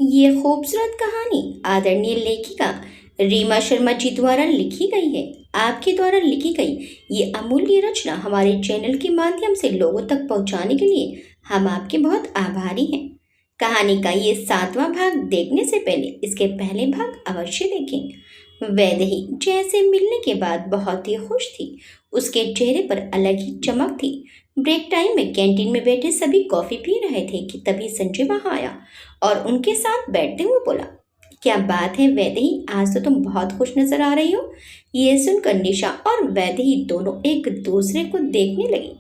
ये खूबसूरत कहानी आदरणीय लेखिका रीमा शर्मा जी द्वारा लिखी गई है। आपके द्वारा लिखी गई ये अमूल्य रचना हमारे चैनल के माध्यम से लोगों तक पहुंचाने के लिए हम आपके बहुत आभारी हैं। कहानी का ये 7वां भाग देखने से पहले इसके पहले भाग अवश्य देखें। वैदेही जैसे मिलने के बाद बहुत ही खुश थी। उसके चेहरे पर अलग ही चमक थी। ब्रेक टाइम में कैंटीन में बैठे सभी कॉफी पी रहे थे कि तभी संजय वहां आया और उनके साथ बैठते हुए बोला, क्या बात है वैदेही, आज तो तुम बहुत खुश नजर आ रही हो। ये सुनकर निशा और वैदेही दोनों एक दूसरे को देखने लगी।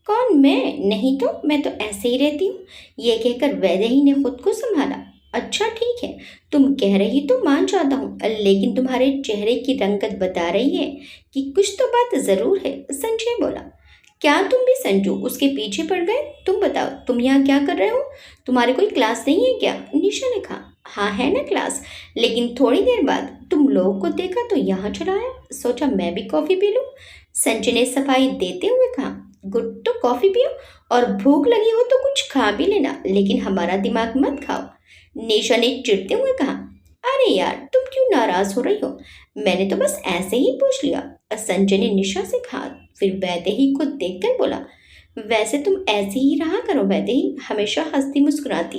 कौन, मैं? नहीं तो मैं तो ऐसे ही रहती हूँ। ये कहकर वैदेही ने खुद को संभाला। अच्छा ठीक है, तुम कह रही तो मान जाता हूँ, लेकिन तुम्हारे चेहरे की रंगत बता रही है कि कुछ तो बात जरूर है। संजय बोला, क्या तुम भी संजू उसके पीछे पड़ गए? तुम बताओ, तुम यहाँ क्या कर रहे हो? तुम्हारे कोई क्लास नहीं है क्या? निशा ने कहा, हाँ है ना क्लास, लेकिन थोड़ी देर बाद तुम लोगों को देखा तो यहाँ चला आया, सोचा मैं भी कॉफी पी लूँ। संजय ने सफाई देते हुए कहा, गुड, तो कॉफी पियो और भूख लगी हो तो कुछ खा भी लेना, लेकिन हमारा दिमाग मत खाओ। निशा ने चिढ़ते हुए कहा, अरे यार तुम क्यों नाराज हो रही हो? मैंने तो बस ऐसे ही पूछ लिया। संजय ने निशा से कहा, फिर वैदेही को देखकर बोला, वैसे तुम ऐसे ही रहा करो वैदेही, हमेशा हंसती मुस्कुराती,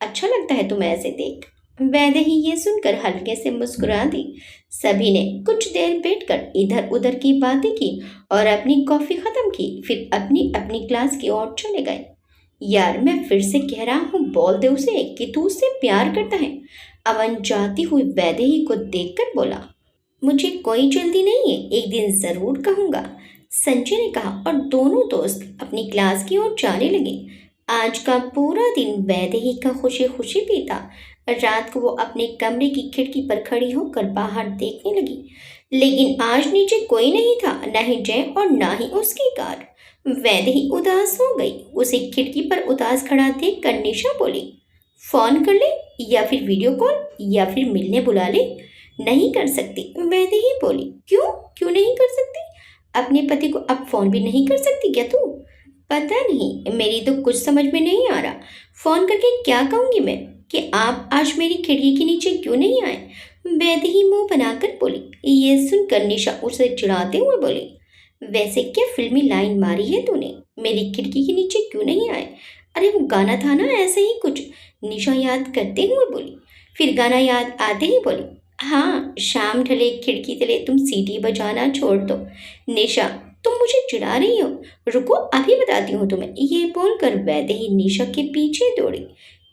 अच्छा लगता है तुम्हें ऐसे देख। वैदेही ये सुनकर हल्के से मुस्कुरा दी। सभी ने कुछ देर बैठकर इधर उधर की बातें की और अपनी कॉफी खत्म की, फिर अपनी अपनी क्लास की ओर चले गए। यार मैं फिर से कह रहा हूँ, बोल दे उसे कि तू उससे प्यार करता है। अवन जाती हुई वैदेही को देखकर बोला, मुझे कोई जल्दी नहीं है, एक दिन जरूर कहूंगा। संजय ने कहा और दोनों दोस्त अपनी क्लास की ओर जाने लगे। आज का पूरा दिन वैदेही का खुशी खुशी बीता। रात को वो अपने कमरे की खिड़की पर खड़ी होकर बाहर देखने लगी, लेकिन आज नीचे कोई नहीं था, न ही जय और न ही उसकी कार। वैदेही उदास हो गई। उसे खिड़की पर उदास खड़ा देखकर निशा बोली, फोन कर ले या फिर वीडियो कॉल या फिर मिलने बुला ले। नहीं कर सकती, वैदेही बोली। क्यों? क्यों नहीं कर सकती? अपने पति को अब फोन भी नहीं कर सकती क्या तू? पता नहीं, मेरी तो कुछ समझ में नहीं आ रहा। फोन करके क्या कहूंगी मैं कि आप आज मेरी खिड़की के नीचे क्यों नहीं आए? वैदेही मुंह बनाकर बोली। ये सुनकर निशा उसे चिढ़ाते हुए बोली, वैसे क्या फिल्मी लाइन मारी है तूने? मेरी खिड़की के नीचे क्यों नहीं आए? अरे वो गाना था ना ऐसे ही कुछ, निशा याद करते हुए बोली। फिर गाना याद आते ही बोली, हाँ, शाम ढले खिड़की तले तुम सीटी बजाना छोड़ दो। निशा, तुम मुझे चिढ़ा रही हो? रुको अभी बताती हूँ तुम्हें। ये बोलकर वैदेही निशा के पीछे दौड़ी।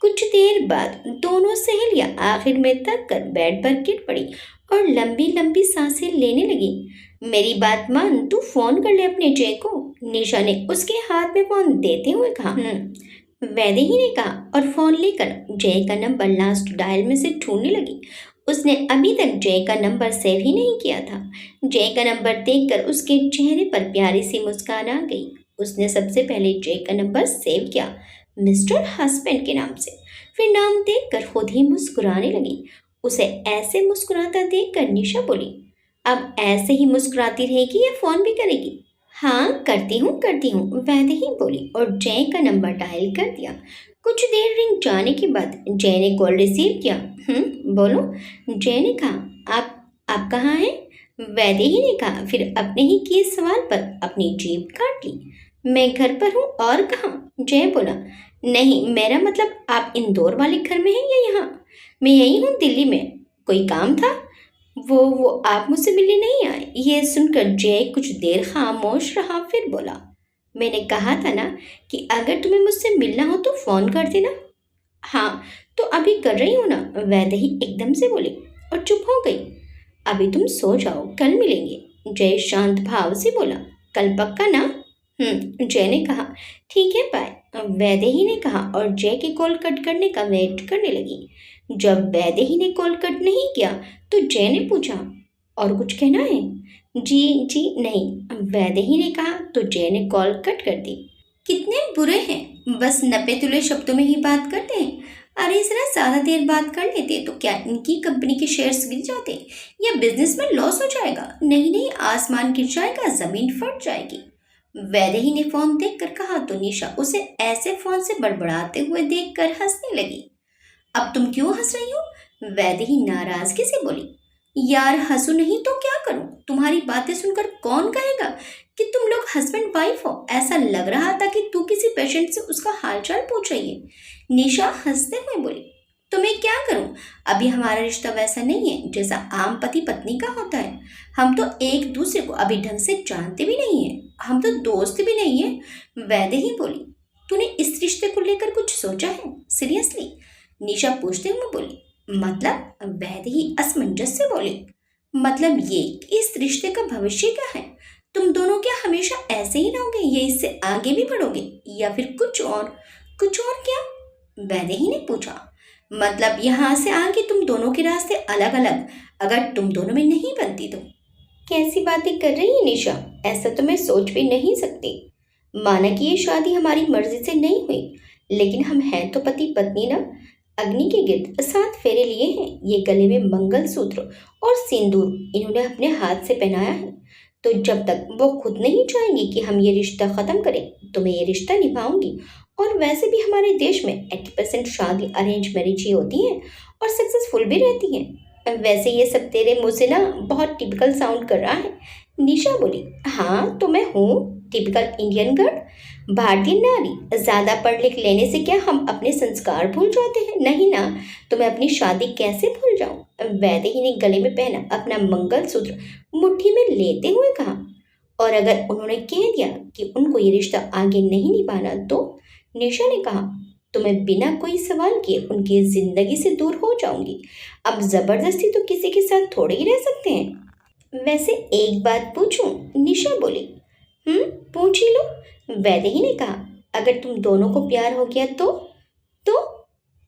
कुछ देर बाद दोनों सहेलियां आखिर में थक कर बेड पर गिर पड़ी और लंबी लंबी सांसें लेने लगी। मेरी बात मान, तू फोन कर ले अपने जय को। निशा ने उसके हाथ में फोन देते हुए कहा। वैदेही ने कहा और फोन लेकर जय का नंबर लास्ट डायल में से ढूंढने लगी। उसने अभी तक जय का नंबर सेव ही नहीं किया था। जय का नंबर देखकर उसके चेहरे पर प्यारी सी मुस्कान आ गई। उसने सबसे पहले जय का नंबर सेव किया, मिस्टर हस्बैंड के नाम से। फिर नाम देखकर खुद ही मुस्कुराने लगी। उसे ऐसे मुस्कुराता देखकर निशा बोली, अब ऐसे ही मुस्कुराती रहेगी या फोन भी करेगी? हाँ करती हूँ, वैदेही बोली और जय का नंबर डायल कर दिया। कुछ देर रिंग जाने के बाद जय ने कॉल रिसीव किया। बोलो, जय ने कहा। आप कहाँ हैं? वैदेही ने कहा, फिर अपने ही किए सवाल पर अपनी जीभ काट ली। मैं घर पर हूँ, और कहाँ? जय बोला, नहीं मेरा मतलब आप इंदौर वाले घर में हैं या यहाँ? मैं यही हूँ दिल्ली में। कोई काम था? वो आप मुझसे मिलने नहीं आए? ये सुनकर जय कुछ देर खामोश रहा, फिर बोला, मैंने कहा था ना कि अगर तुम्हें मुझसे मिलना हो तो फोन कर देना। हाँ तो अभी कर रही हूँ ना, वैदेही एकदम से बोली और चुप हो गई। अभी तुम सो जाओ, कल मिलेंगे। जय शांत भाव से बोला, कल पक्का ना? जय ने कहा, ठीक है बाय। वैदेही ने कहा और जय के कॉल कट करने का वेट करने लगी। जब वैदेही ने कॉल कट नहीं किया तो जय ने पूछा, और कुछ कहना है? जी जी नहीं, वैदेही ने कहा तो जय ने कॉल कट कर दी। कितने बुरे हैं, बस नपे तुले शब्दों में ही बात करते हैं। अरे जरा ज्यादा देर बात कर लेते तो क्या इनकी कंपनी के शेयर्स गिर जाते या बिजनेस में लॉस हो जाएगा? नहीं नहीं, आसमान गिर जाएगा, जमीन फट जाएगी। वैदेही ने फोन देखकर कहा तो निशा उसे ऐसे फोन से बड़बड़ाते हुए देखकर हंसने लगी। अब तुम क्यों हंस रही हो? वैदेही नाराजगी से बोली। यार हंसू नहीं तो क्या करूं? तुम्हारी बातें सुनकर कौन कहेगा कि तुम लोग हस्बैंड वाइफ हो? ऐसा लग रहा था कि तू किसी पेशेंट से उसका हालचाल पूछ रही है। निशा हंसते हुए बोली। तो मैं क्या करूं? अभी हमारा रिश्ता वैसा नहीं है जैसा आम पति पत्नी का होता है। हम तो एक दूसरे को अभी ढंग से जानते भी नहीं है, हम तो दोस्त भी नहीं है। वैदेही बोली। तूने इस रिश्ते को लेकर कुछ सोचा है सीरियसली? निशा पूछते हुए बोली। मतलब? वैदेही असमंजस से बोली। मतलब ये कि इस रिश्ते का भविष्य क्या है? तुम दोनों क्या हमेशा ऐसे ही रहोगे या इससे आगे भी बढ़ोगे, या फिर कुछ और? कुछ और क्या? वैदेही ने पूछा। मतलब यहाँ से आगे तुम दोनों के रास्ते अलग अलग, अगर तुम दोनों में नहीं बनती तो? कैसी बातें कर रही है निशा? ऐसा तो मैं सोच भी नहीं सकती। माना कि ये शादी हमारी मर्जी से नहीं हुई, लेकिन हम हैं तो पति पत्नी ना। अग्नि के गिर्द 7 फेरे लिए हैं। ये गले में मंगलसूत्र और सिंदूर इन्होंने अपने हाथ से पहनाया है। तो जब तक वो खुद नहीं चाहेंगी कि हम ये रिश्ता खत्म करें, तो मैं ये रिश्ता निभाऊंगी। और वैसे भी हमारे देश में 80% शादी अरेंज मैरिज ही होती है और सक्सेसफुल भी रहती है। वैसे ये सब तेरे मुंह से ना बहुत टिपिकल साउंड कर रहा है। निशा बोली। हाँ तो मैं हूँ टिपिकल इंडियन गर्ल, भारतीय नारी। ज्यादा पढ़ लिख लेने से क्या हम अपने संस्कार भूल जाते हैं? नहीं ना। तो मैं अपनी शादी कैसे भूल जाऊं? वैदेही ने गले में पहना अपना मंगलसूत्र मुट्ठी में लेते हुए कहा। और अगर उन्होंने कह दिया कि उनको ये रिश्ता आगे नहीं निभाना तो? निशा ने कहा। तो मैं बिना कोई सवाल किए उनकी जिंदगी से दूर हो जाऊंगी। अब जबरदस्ती तो किसी के साथ थोड़े ही रह सकते हैं। वैसे एक बात पूछूं? निशा बोली। पूछ ही लो। वैदेही ने कहा। अगर तुम दोनों को प्यार हो गया तो?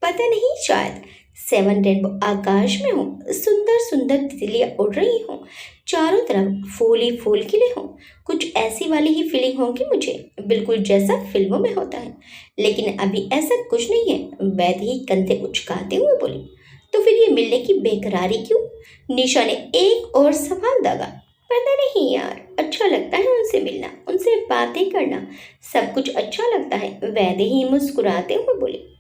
पता नहीं, शायद 7 रेनबो आकाश में हो, सुंदर सुंदर तितलियां उड़ रही हो, चारों तरफ फूल ही फूल खिले हो। कुछ ऐसी वाली ही फीलिंग होगी मुझे, बिल्कुल जैसा फिल्मों में होता है। लेकिन अभी ऐसा कुछ नहीं है। वैदेही कंधे उचकाते हुए बोली। तो फिर ये मिलने की बेकरारी क्यों? निशा ने एक और सवाल दागा। पता नहीं यार, अच्छा लगता है उनसे मिलना, उनसे बातें करना, सब कुछ अच्छा लगता है। वैदेही मुस्कुराते हुए बोली।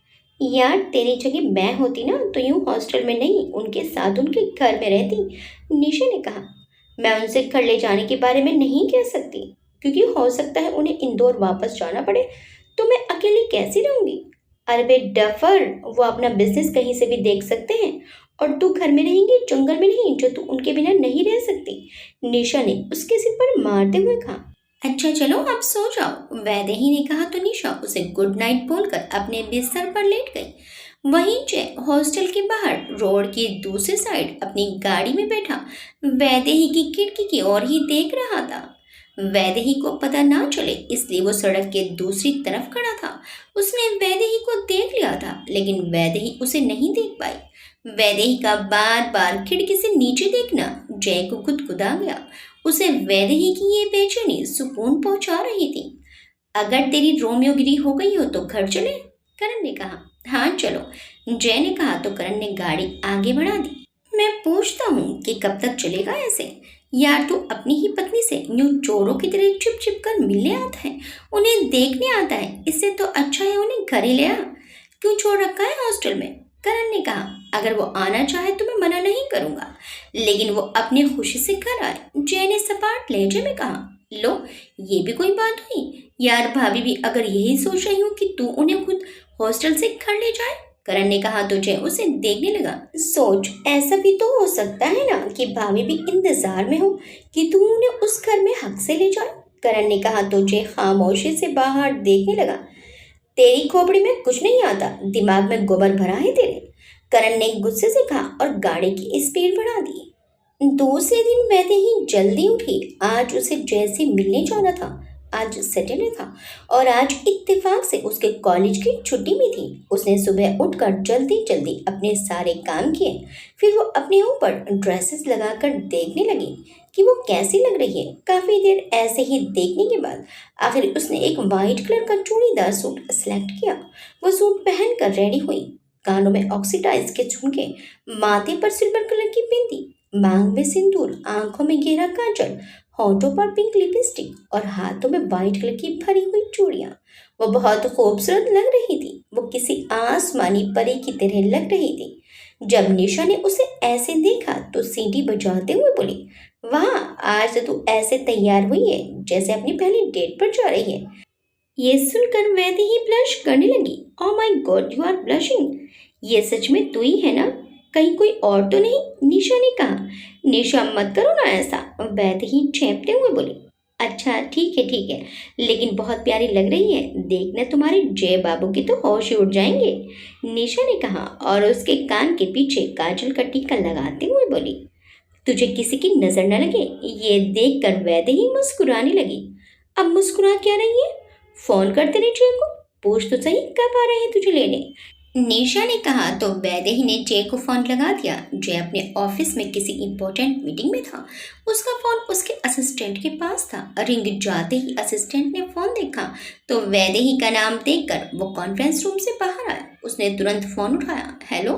यार तेरी जगह मैं होती ना तो यूं हॉस्टल में नहीं, उनके साथ उनके घर में रहती। निशा ने कहा। मैं उनसे घर ले जाने के बारे में नहीं कह सकती, क्योंकि हो सकता है उन्हें इंदौर वापस जाना पड़े, तो मैं अकेली कैसी रहूंगी? अरे बे डफर, वो अपना बिजनेस कहीं से भी देख सकते हैं, और तू घर में रहेंगी, जंगल में नहीं, जो तू उनके बिना नहीं रह सकती। निशा ने उसके सिर पर मारते हुए कहा। अच्छा चलो आप सो जाओ, वैदेही ने कहा तो निशा उसे गुड नाइट बोलकर अपने बिस्तर पर लेट गई। वहीं जय हॉस्टल के बाहर रोड की दूसरी साइड अपनी गाड़ी में बैठा वैदेही की खिड़की की ओर ही देख रहा था। वैदेही को पता ना चले इसलिए वो सड़क के दूसरी तरफ खड़ा था। उसने वैदेही को देख लिया था, लेकिन वैदेही उसे नहीं देख पाई। वैदेही का बार बार खिड़की से नीचे देखना जय को गुदगुदा गया। उसे वैदेही की ये बेचैनी सुकून पहुंचा रही थी। अगर तेरी रोमियोगिरी हो गई हो तो घर चले, करण ने कहा। हाँ चलो, जय ने कहा तो करण ने गाड़ी आगे बढ़ा दी। मैं पूछता हूँ कि कब तक चलेगा ऐसे? यार तू अपनी ही पत्नी से यूं चोरों की तरह छिप छिप कर मिलने आता है, उन्हें देखने आता है। इससे तो अच्छा है उन्हें घर ही ले आ। क्यों छोड़ रखा है हॉस्टल में? करण ने कहा। अगर वो आना चाहे तो मैं मना नहीं करूंगा, लेकिन वो अपनी खुशी से घर आए। जय ने सपाट लहजे में कहा। लो, ये भी कोई बात हुई? यार भाभी भी अगर यही सोच रही हूँ कि तू उन्हें खुद हॉस्टल से घर ले जाए। करण ने कहा तो जय उसे देखने लगा। सोच, ऐसा भी तो हो सकता है ना कि भाभी भी इंतजार में हो कि तू उन्हें उस घर में हक से ले जाए। करण ने कहा तो जय खामोशी से बाहर देखने लगा। तेरी खोपड़ी में कुछ नहीं आता, दिमाग में गोबर भरा है तेरे, करण ने गुस्से से कहा और गाड़ी की स्पीड बढ़ा दी। दूसरे दिन वैसे ही जल्दी उठी। आज उसे जैसे मिलने जाना था। आज सैटरडे था और आज इत्तेफाक से उसके कॉलेज की छुट्टी भी थी। उसने सुबह उठकर जल्दी जल्दी अपने सारे काम किए। फिर वो अपने ऊपर ड्रेसेस लगाकर देखने लगी कि वो कैसी लग रही है। काफी देर ऐसे ही देखने के बाद आखिर उसने एक वाइट कलर का चूड़ीदार सूट सेलेक्ट किया। वो सूट पहनकर रेडी हुई। कानों में ऑक्सीडाइज के झुमके, माथे पर सिल्वर कलर की बिंदी, मांग में सिंदूर, आंखों में गहरा काजल, होंठों पर पिंक लिपस्टिक और हाथों में वाइट कलर की भरी हुई चूड़ियां। वो बहुत खूबसूरत लग रही थी। वो किसी आसमानी परी की तरह लग रही थी। जब निशा ने उसे ऐसे देखा तो सीटी बजाते हुए बोली, वाह, आज तो तू ऐसे तैयार हुई है जैसे अपनी पहली डेट पर जा रही है। ये सुनकर वैदे ही ब्लश करने लगी। Oh my God, you are blushing. ये सच में तू ही है ना? कहीं कोई और तो नहीं? निशा ने कहा। निशा, मत करो ना ऐसा, वैदे ही चेपते हुए बोली। अच्छा ठीक है, लेकिन बहुत प्यारी लग रही है। देखना तुम्हारे जय बाबू के तो होश ही उड़ जाएंगे, निशा ने कहा और उसके कान के पीछे काजल का टीका लगाते हुए बोली। तुझे किसी की नजर न लगे, ये देखकर वैदे ही मुस्कुराने लगी। अब मुस्कुरा क्या रही है? फोन कर तेरे जय को, पूछ तो सही कब आ रहे हैं तुझे लेने, निशा ने कहा। तो वैदेही ने जय को फोन लगा दिया। जय अपने ऑफिस में किसी इंपॉर्टेंट मीटिंग में था। उसका फोन उसके असिस्टेंट के पास था। रिंग जाते ही असिस्टेंट ने फोन देखा तो वैदेही का नाम देखकर वो कॉन्फ्रेंस रूम से बाहर आया। उसने तुरंत फोन उठाया। हेलो,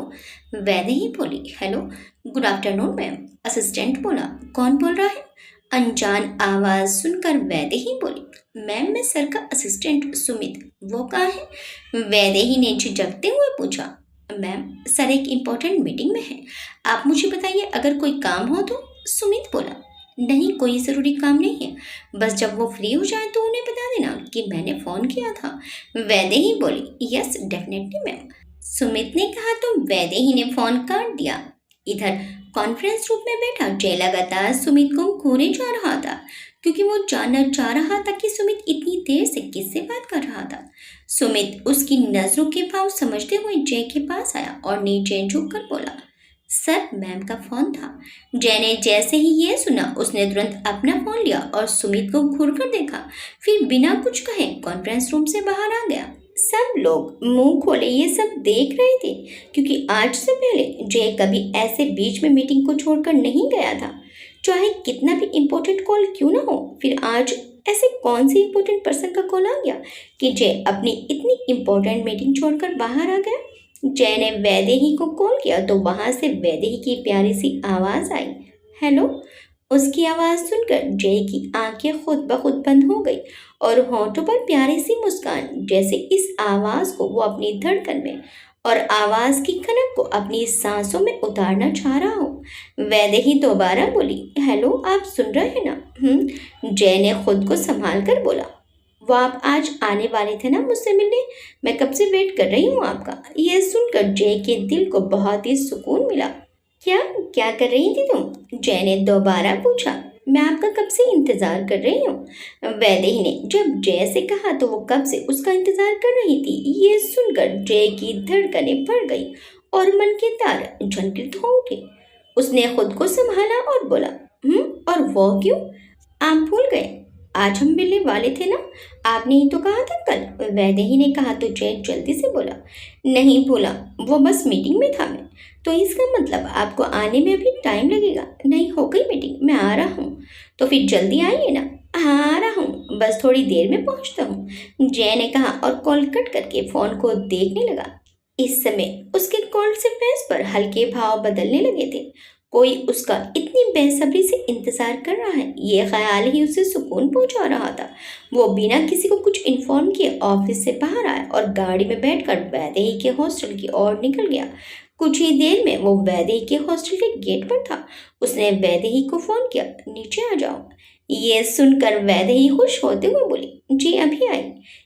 वैदेही बोली। Hello, good afternoon ma'am, assistant बोला। कौन बोल रहा है? अनजान आवाज सुनकर वैदेही बोली, मैम मैं सर का असिस्टेंट सुमित। वो कहाँ है? वैदेही ने झिझकते हुए पूछा। मैम, सर एक इम्पोर्टेंट मीटिंग में है, आप मुझे बताइए अगर कोई काम हो तो, सुमित बोला। नहीं, कोई ज़रूरी काम नहीं है, बस जब वो फ्री हो जाए तो उन्हें बता देना कि मैंने फ़ोन किया था, वैदेही बोली। यस डेफिनेटली मैम, सुमित ने कहा। तो वैदेही ने फ़ोन काट दिया। इधर कॉन्फ्रेंस रूम में बैठा जय लगातार सुमित को घूरे जा रहा था, क्योंकि वो जानना चाह रहा था कि सुमित इतनी देर से किससे बात कर रहा था। सुमित उसकी नजरों के भाव समझते हुए जय के पास आया और नीचे झुककर बोला, सर मैम का फोन था। जय ने जैसे ही ये सुना उसने तुरंत अपना फोन लिया और सुमित को घूर कर देखा, फिर बिना कुछ कहे कॉन्फ्रेंस रूम से बाहर आ गया। सब लोग मुंह खोले ये सब देख रहे थे, क्योंकि आज से पहले जय कभी ऐसे बीच में मीटिंग को छोड़कर नहीं गया था। चाहे कितना भी इम्पोर्टेंट कॉल क्यों ना हो, फिर आज ऐसे कौन सी इम्पोर्टेंट पर्सन का कॉल आ गया कि जय अपनी इतनी इम्पोर्टेंट मीटिंग छोड़कर बाहर आ गया। जय ने वैदेही को कॉल किया तो वहां से वैदेही की प्यारी सी आवाज़ आई, हेलो। उसकी आवाज़ सुनकर जय की आंखें खुद ब खुद बंद हो गई और होंठों पर प्यारी सी मुस्कान, जैसे इस आवाज़ को वो अपनी धड़कन में और आवाज़ की खनक को अपनी सांसों में उतारना चाह रहा हो। वैदेही दोबारा बोली, हेलो, आप सुन रहे हैं ना? जय ने खुद को संभाल कर बोला, वो आप आज आने वाले थे ना मुझसे मिलने, मैं कब से वेट कर रही हूँ आपका। यह सुनकर जय के दिल को बहुत ही सुकून मिला। क्या क्या कर रही थी तुम? जय ने दोबारा पूछा। मैं आपका कब से इंतजार कर रही हूँ, वैदेही ने जब जय से कहा तो वो कब से उसका इंतजार कर रही थी। ये सुनकर जय की धड़कनें बढ़ गई और मन के तार झनकित हो उठे। उसने खुद को संभाला और बोला, और वो क्यों? आप भूल गए, आज हम मिलने वाले थे ना, आपने ही तो कहा था कल, वैदेही ने कहा। तो जय जल्दी से बोला, नहीं भूला, वो बस मीटिंग में था मैं। तो इसका मतलब आपको आने में अभी टाइम लगेगा? नहीं, हो गई मीटिंग, मैं आ रहा हूँ। तो फिर जल्दी आइए ना। हाँ, आ रहा हूँ, बस थोड़ी देर में पहुँचता हूँ, जय ने कहा और कॉल कट करके फ़ोन को देखने लगा। इस समय उसके कॉल से फेस पर हल्के भाव बदलने लगे थे। कोई उसका इतनी बेसब्री से इंतजार कर रहा है, ये ख्याल ही उसे सुकून पहुंचा रहा था। वो बिना किसी को कुछ इन्फॉर्म किए ऑफिस से बाहर आया और गाड़ी में बैठकर वैदेही के हॉस्टल की ओर निकल गया। कुछ ही देर में वो वैदेही के हॉस्टल के गेट पर था। उसने वैदेही को फोन किया, नीचे आ जाओ। ये सुनकर वैदेही खुश होते हुए बोली, जी अभी आई।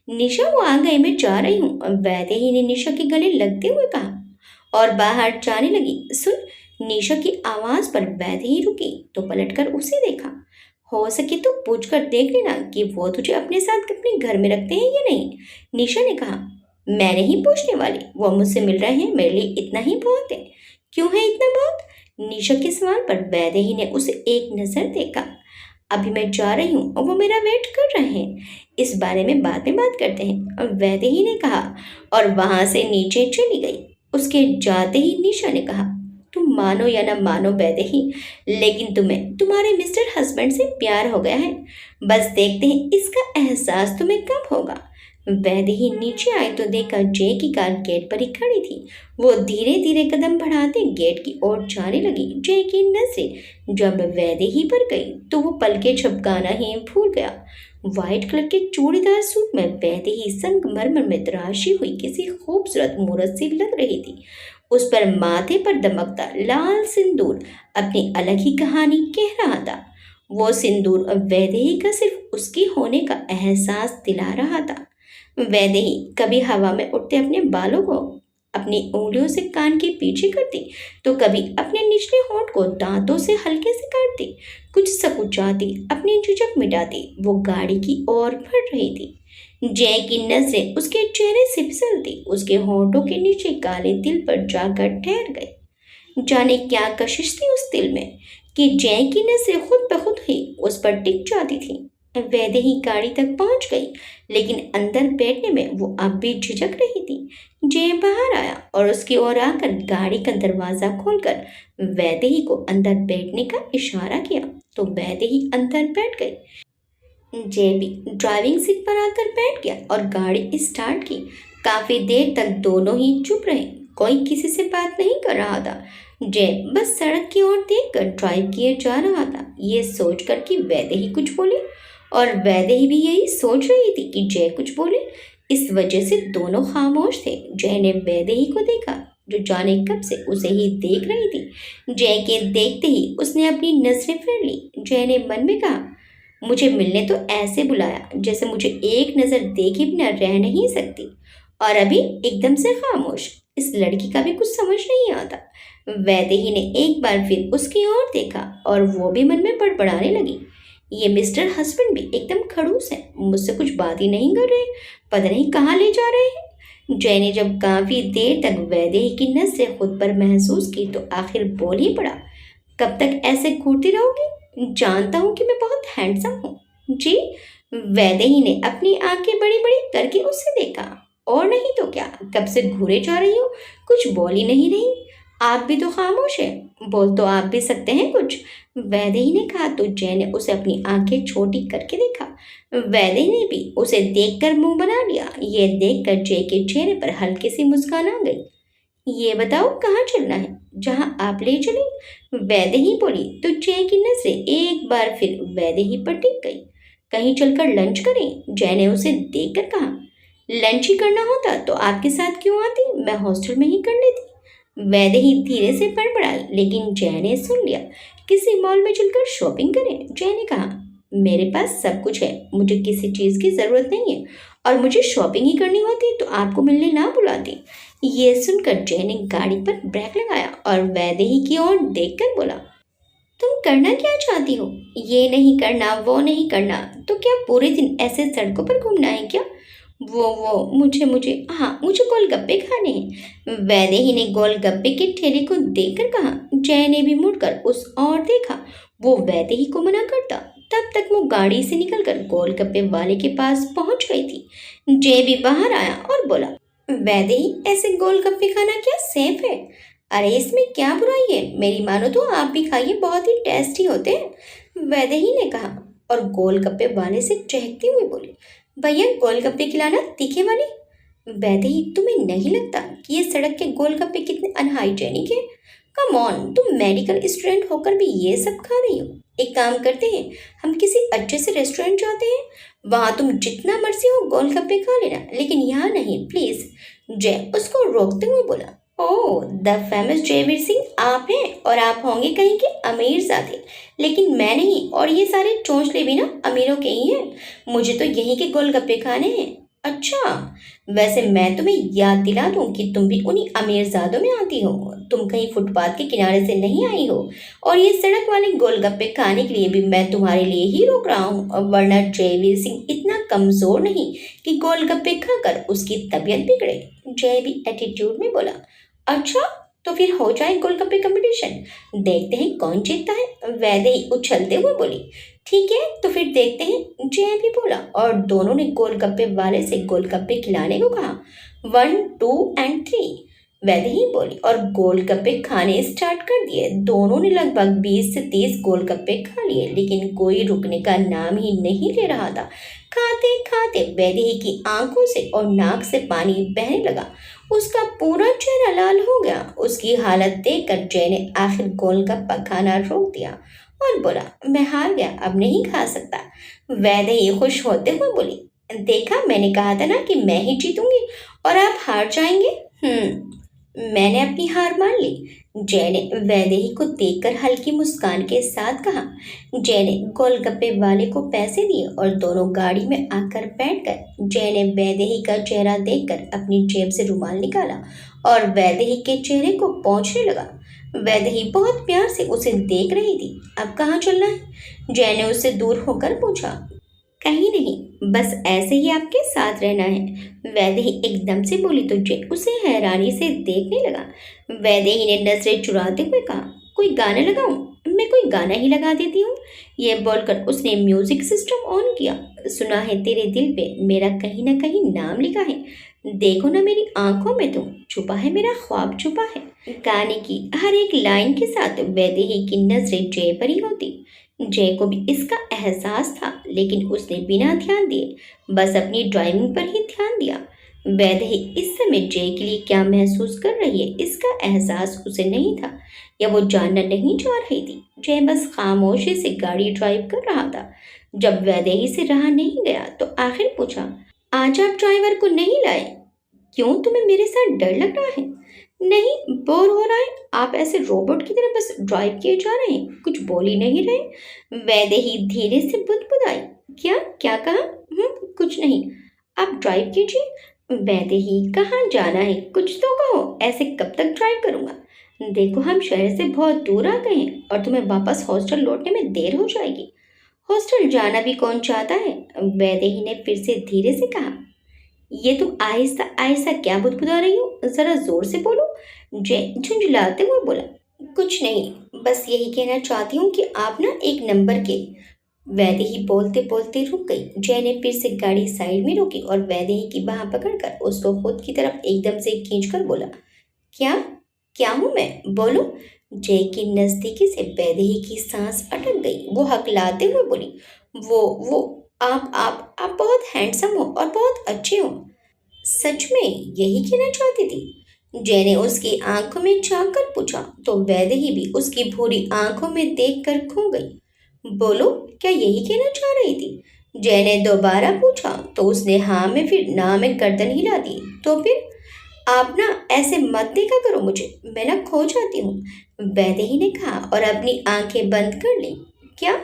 निशा, वो आ गए, मैं जा रही हूँ, वैदेही ने निशा के गले लगते हुए कहा और बाहर जाने लगी। सुन, निशा की आवाज़ पर वैदेही रुकी तो पलटकर उसे देखा। हो सके तो पूछ कर देख लेना कि वो तुझे अपने साथ अपने घर में रखते हैं या नहीं, निशा ने कहा। मैं नहीं पूछने वाली, वो मुझसे मिल रहे हैं, मेरे लिए इतना ही बहुत है। क्यों है इतना बहुत? निशा के सवाल पर वैदेही ने उसे एक नज़र देखा। अभी मैं जा रही हूँ और वो मेरा वेट कर रहे हैं, इस बारे में बाद में बात करते हैं, वैदेही ने कहा और वहां से नीचे चली गई। उसके जाते ही निशा ने कहा, तुम मानो या ना मानो वैदेही, लेकिन तुम्हें तुम्हारे मिस्टर हस्बैंड से प्यार हो गया है। बस देखते हैं इसका एहसास तुम्हें कब होगा। वैदेही नीचे आई तो देखा जय की कार गेट पर ही खड़ी थी। वो धीरे धीरे कदम बढ़ाते गेट की ओर जाने लगी। जय की नजरें जब वैदेही पर गई तो वो पलके झपकाना ही भूल गया। व्हाइट कलर के चूड़ीदार सूट में वैदेही संगमरमर में तराशी हुई किसी खूबसूरत मूरत सी लग रही थी। उस पर माथे पर दमकता लाल सिंदूर अपनी अलग ही कहानी कह रहा था। वो सिंदूर अब वैदेही का सिर्फ उसकी होने का एहसास दिला रहा था। वैदेही कभी हवा में उड़ते अपने बालों को अपनी उंगलियों से कान के पीछे करती तो कभी अपने निचले होंठ को दांतों से हल्के से काटती, कुछ सकुचाती, अपनी झिझक मिटाती वो गाड़ी की ओर बढ़ रही थी। जय की नजरें उसके चेहरे से फिसलती उसके होंठों के नीचे काले तिल पर जाकर ठहर गई। जाने क्या कशिश थी उस तिल में कि जय की नजरें खुद ब खुद ही उस पर टिक जाती थी। वैदेही गाड़ी तक पहुंच गई लेकिन अंदर बैठने में वो अब भी झिझक रही थी। जय बाहर आया और उसकी ओर आकर गाड़ी का दरवाजा खोलकर वैदेही को अंदर बैठने का इशारा किया तो वैदेही अंदर बैठ गई। जय भी ड्राइविंग सीट पर आकर बैठ गया और गाड़ी स्टार्ट की। काफी देर तक दोनों ही चुप रहे, कोई किसी से बात नहीं कर रहा था। जय बस सड़क की ओर देखकर ड्राइव किए जा रहा था, ये सोचकर कि वैदेही कुछ बोले और वैदेही भी यही सोच रही थी कि जय कुछ बोले। इस वजह से दोनों खामोश थे। जय ने वैदेही को देखा जो जाने कब से उसे ही देख रही थी। जय के देखते ही उसने अपनी नजरें फेर ली। जय ने मन में कहा, मुझे मिलने तो ऐसे बुलाया जैसे मुझे एक नज़र देखे बिना रह नहीं सकती, और अभी एकदम से खामोश। इस लड़की का भी कुछ समझ नहीं आता। वैदेही ने एक बार फिर उसकी ओर देखा और वो भी मन में बड़बड़ाने लगी, ये मिस्टर हस्बैंड भी एकदम खड़ूस है, मुझसे कुछ बात ही नहीं कर रहे, पता नहीं कहाँ ले जा रहे हैं। जय ने जब काफी देर तक वैदेही की नजरें खुद पर महसूस की तो आखिर बोल ही पड़ा, कब तक ऐसे घूरती रहोगी? जानता हूँ कि मैं बहुत हैंडसम हूँ। जी। वैदेही ने अपनी आंखें बड़ी बड़ी करके उसे देखा। और नहीं तो क्या, कब से घूरे जा रही हो, कुछ बोल ही नहीं रही। आप भी तो खामोश है, बोल तो आप भी सकते हैं कुछ। वैदेही ने कहा तो जय ने उसे अपनी आंखें छोटी करके देखा। वैदेही ने भी उसे देखकर मुंह बना लिया। ये देखकर जय के चेहरे पर हल्की सी मुस्कान आ गई। ये बताओ कहाँ चलना है, जहाँ आप ले चले। वैदेही बोली तो जय की नजरें एक बार फिर वैदेही पर टिक गई। कहीं चलकर लंच करें, जय ने उसे देखकर कहा। लंच ही करना होता तो आपके साथ क्यों आती, मैं हॉस्टल में ही कर लेती। वैदेही धीरे से बड़बड़ाई लेकिन जय ने सुन लिया। किसी मॉल में चलकर शॉपिंग करें, जय ने कहा। मेरे पास सब कुछ है, मुझे किसी चीज़ की ज़रूरत नहीं है, और मुझे शॉपिंग ही करनी होती तो आपको मिलने ना बुलाती। ये सुनकर जय ने गाड़ी पर ब्रेक लगाया और वैदेही की ओर देखकर बोला, तुम करना क्या चाहती हो? ये नहीं करना, वो नहीं करना, तो क्या पूरे दिन ऐसे सड़कों पर घूमना है क्या? वो मुझे मुझे हाँ, मुझे गोलगप्पे खाने हैं। वैदेही ने गोलगप्पे के ठेले को देखकर कहा। जय ने भी मुड़कर उस ओर देखा। वो वैदेही को मना करता, तब तक वो गाड़ी से निकलकर गोलगप्पे वाले के पास पहुंच गई थी। जय भी बाहर आया और बोला, वैदेही ऐसे गोलगप्पे खाना क्या सेफ है? अरे इसमें क्या बुराई है, मेरी मानो तो आप भी खाइए, बहुत ही टेस्टी होते हैं। वैदेही ने कहा और गोलगप्पे वाले से चहकती हुई बोली, भैया गोलगप्पे खिलाना तीखे वाले। वैदेही तुम्हें नहीं लगता कि ये सड़क के गोलगप्पे कितने अनहाइजेनिक है? कम ऑन, तुम मेडिकल स्टूडेंट होकर भी ये सब खा रही हो। एक काम करते हैं, हम किसी अच्छे से रेस्टोरेंट जाते हैं, वहाँ तुम जितना मर्जी हो गोलगप्पे खा लेना, लेकिन यहाँ नहीं प्लीज। जय उसको रोकते हुए बोला, ओह द फेमस जयवीर सिंह आप हैं, और आप होंगे कहीं के अमीर ज़ादे, लेकिन मैं नहीं, और ये सारे चोंचले भी ना अमीरों के ही हैं। मुझे तो यहीं के गोलगप्पे खाने हैं। अच्छा, वैसे मैं तुम्हें याद दिला दूं कि तुम भी उन्हीं अमीरजादों में आती हो, तुम कहीं फुटपाथ के किनारे से नहीं आई हो, और ये सड़क वाले गोलगप्पे खाने के लिए भी मैं तुम्हारे लिए ही रोक रहा हूँ, वरना जयवीर सिंह इतना कमज़ोर नहीं कि गोलगप्पे खाकर उसकी तबीयत बिगड़े। जय भी एटीट्यूड में बोला, अच्छा तो फिर हो जाए गोलगप्पे कंपटीशन, देखते हैं कौन जीतता है। वैदेही उछलते हुए बोली, ठीक है तो फिर देखते हैं। जय भी बोला और दोनों ने गोलगप्पे वाले से गोलगप्पे खिलाने को कहा। 1 2 एंड 3 वैदेही बोली और गोलगप्पे खाने स्टार्ट कर दिए। दोनों ने लगभग 20 से 30 गोलगप्पे खा लिए, लेकिन कोई रुकने का नाम ही नहीं ले रहा था। खाते खाते खाते वैदेही की आंखों से और नाक से पानी बहने लगा। उसका पूरा चेहरा लाल हो गया। उसकी हालत देखकर जय ने आखिर गोलगप्पा खाना रोक दिया और बोला, मैं हार गया, अब नहीं खा सकता। वैदेही खुश होते हुए बोली, देखा, मैंने कहा था ना कि मैं ही जीतूंगी और आप हार जाएंगे। मैंने अपनी हार मान ली। जय ने वैदेही को देखकर हल्की मुस्कान के साथ कहा। जय ने गोलगप्पे वाले को पैसे दिए और दोनों गाड़ी में आकर बैठ गए। जय ने वैदेही का चेहरा देखकर अपनी जेब से रुमाल निकाला और वैदेही के चेहरे को पोंछने लगा। वैदेही बहुत प्यार से उसे देख रही थी। अब कहाँ चलना है? जय ने उससे दूर होकर पूछा। कहीं नहीं, बस ऐसे ही आपके साथ रहना है, वैदेही एकदम से बोली तो जय उसे हैरानी से देखने लगा। वैदेही ने नजरें चुराते हुए कहा, कोई गाना लगाऊं? मैं कोई गाना ही लगा देती हूँ। यह बोलकर उसने म्यूजिक सिस्टम ऑन किया। सुना है तेरे दिल पे मेरा कहीं ना कहीं नाम लिखा है, देखो ना मेरी आंखों में तुम, छुपा है मेरा ख्वाब छुपा है। गाने की हर एक लाइन के साथ वैदेही की नजरें जय पर ही होती। जय को भी इसका एहसास था, लेकिन उसने बिना ध्यान दिए बस अपनी ड्राइविंग पर ही ध्यान दिया। वैदेही इस समय जय के लिए क्या महसूस कर रही है, इसका एहसास उसे नहीं था या वो जानना नहीं चाह रही थी। जय बस खामोशी से गाड़ी ड्राइव कर रहा था। जब वैदेही से रहा नहीं गया तो आखिर पूछा, आज आप ड्राइवर को नहीं लाए? क्यों, तुम्हें मेरे साथ डर लग रहा है? नहीं, बोर हो रहा है। आप ऐसे रोबोट की तरह बस ड्राइव किए जा रहे हैं, कुछ बोल ही नहीं रहे। वैदेही धीरे से बुदबुदाई। क्या क्या कहा? कुछ नहीं, आप ड्राइव कीजिए। वैदेही, कहाँ जाना है, कुछ तो कहो, ऐसे कब तक ड्राइव करूंगा? देखो, हम शहर से बहुत दूर आ गए हैं और तुम्हें वापस हॉस्टल लौटने में देर हो जाएगी। हॉस्टल जाना भी कौन चाहता है? वैदेही ने फिर से धीरे से कहा। ये तुम आहिस्ता आहिस्ता क्या बुदबुदा रही हो, जरा जोर से बोलो। जय झुंझलाते हुए बोला, कुछ नहीं, बस यही कहना चाहती हूँ कि आप ना एक नंबर के। वैदेही बोलते बोलते रुक गई। जय ने फिर से गाड़ी साइड में रोकी और वैदेही की बाह पकड़कर उसको खुद की तरफ एकदम से खींचकर बोला, क्या क्या हूँ मैं, बोलो। जय की नजदीकी से वैदेही की सांस अटक गई। वो हकलाते हुए बोली, वो आप बहुत हैंडसम हो और बहुत अच्छे हो। सच में यही कहना चाहती थी? जय ने उसकी आंखों में झांक कर पूछा तो वैदेही भी उसकी भूरी आंखों में देखकर खो गई। बोलो, क्या यही कहना चाह रही थी? जय ने दोबारा पूछा तो उसने हाँ में फिर ना में गर्दन हिला दी। तो फिर आप ना ऐसे मत देखा करो मुझे, मैं ना खो जाती हूँ, वैदेही ने कहा और अपनी आंखें बंद कर ली। क्या?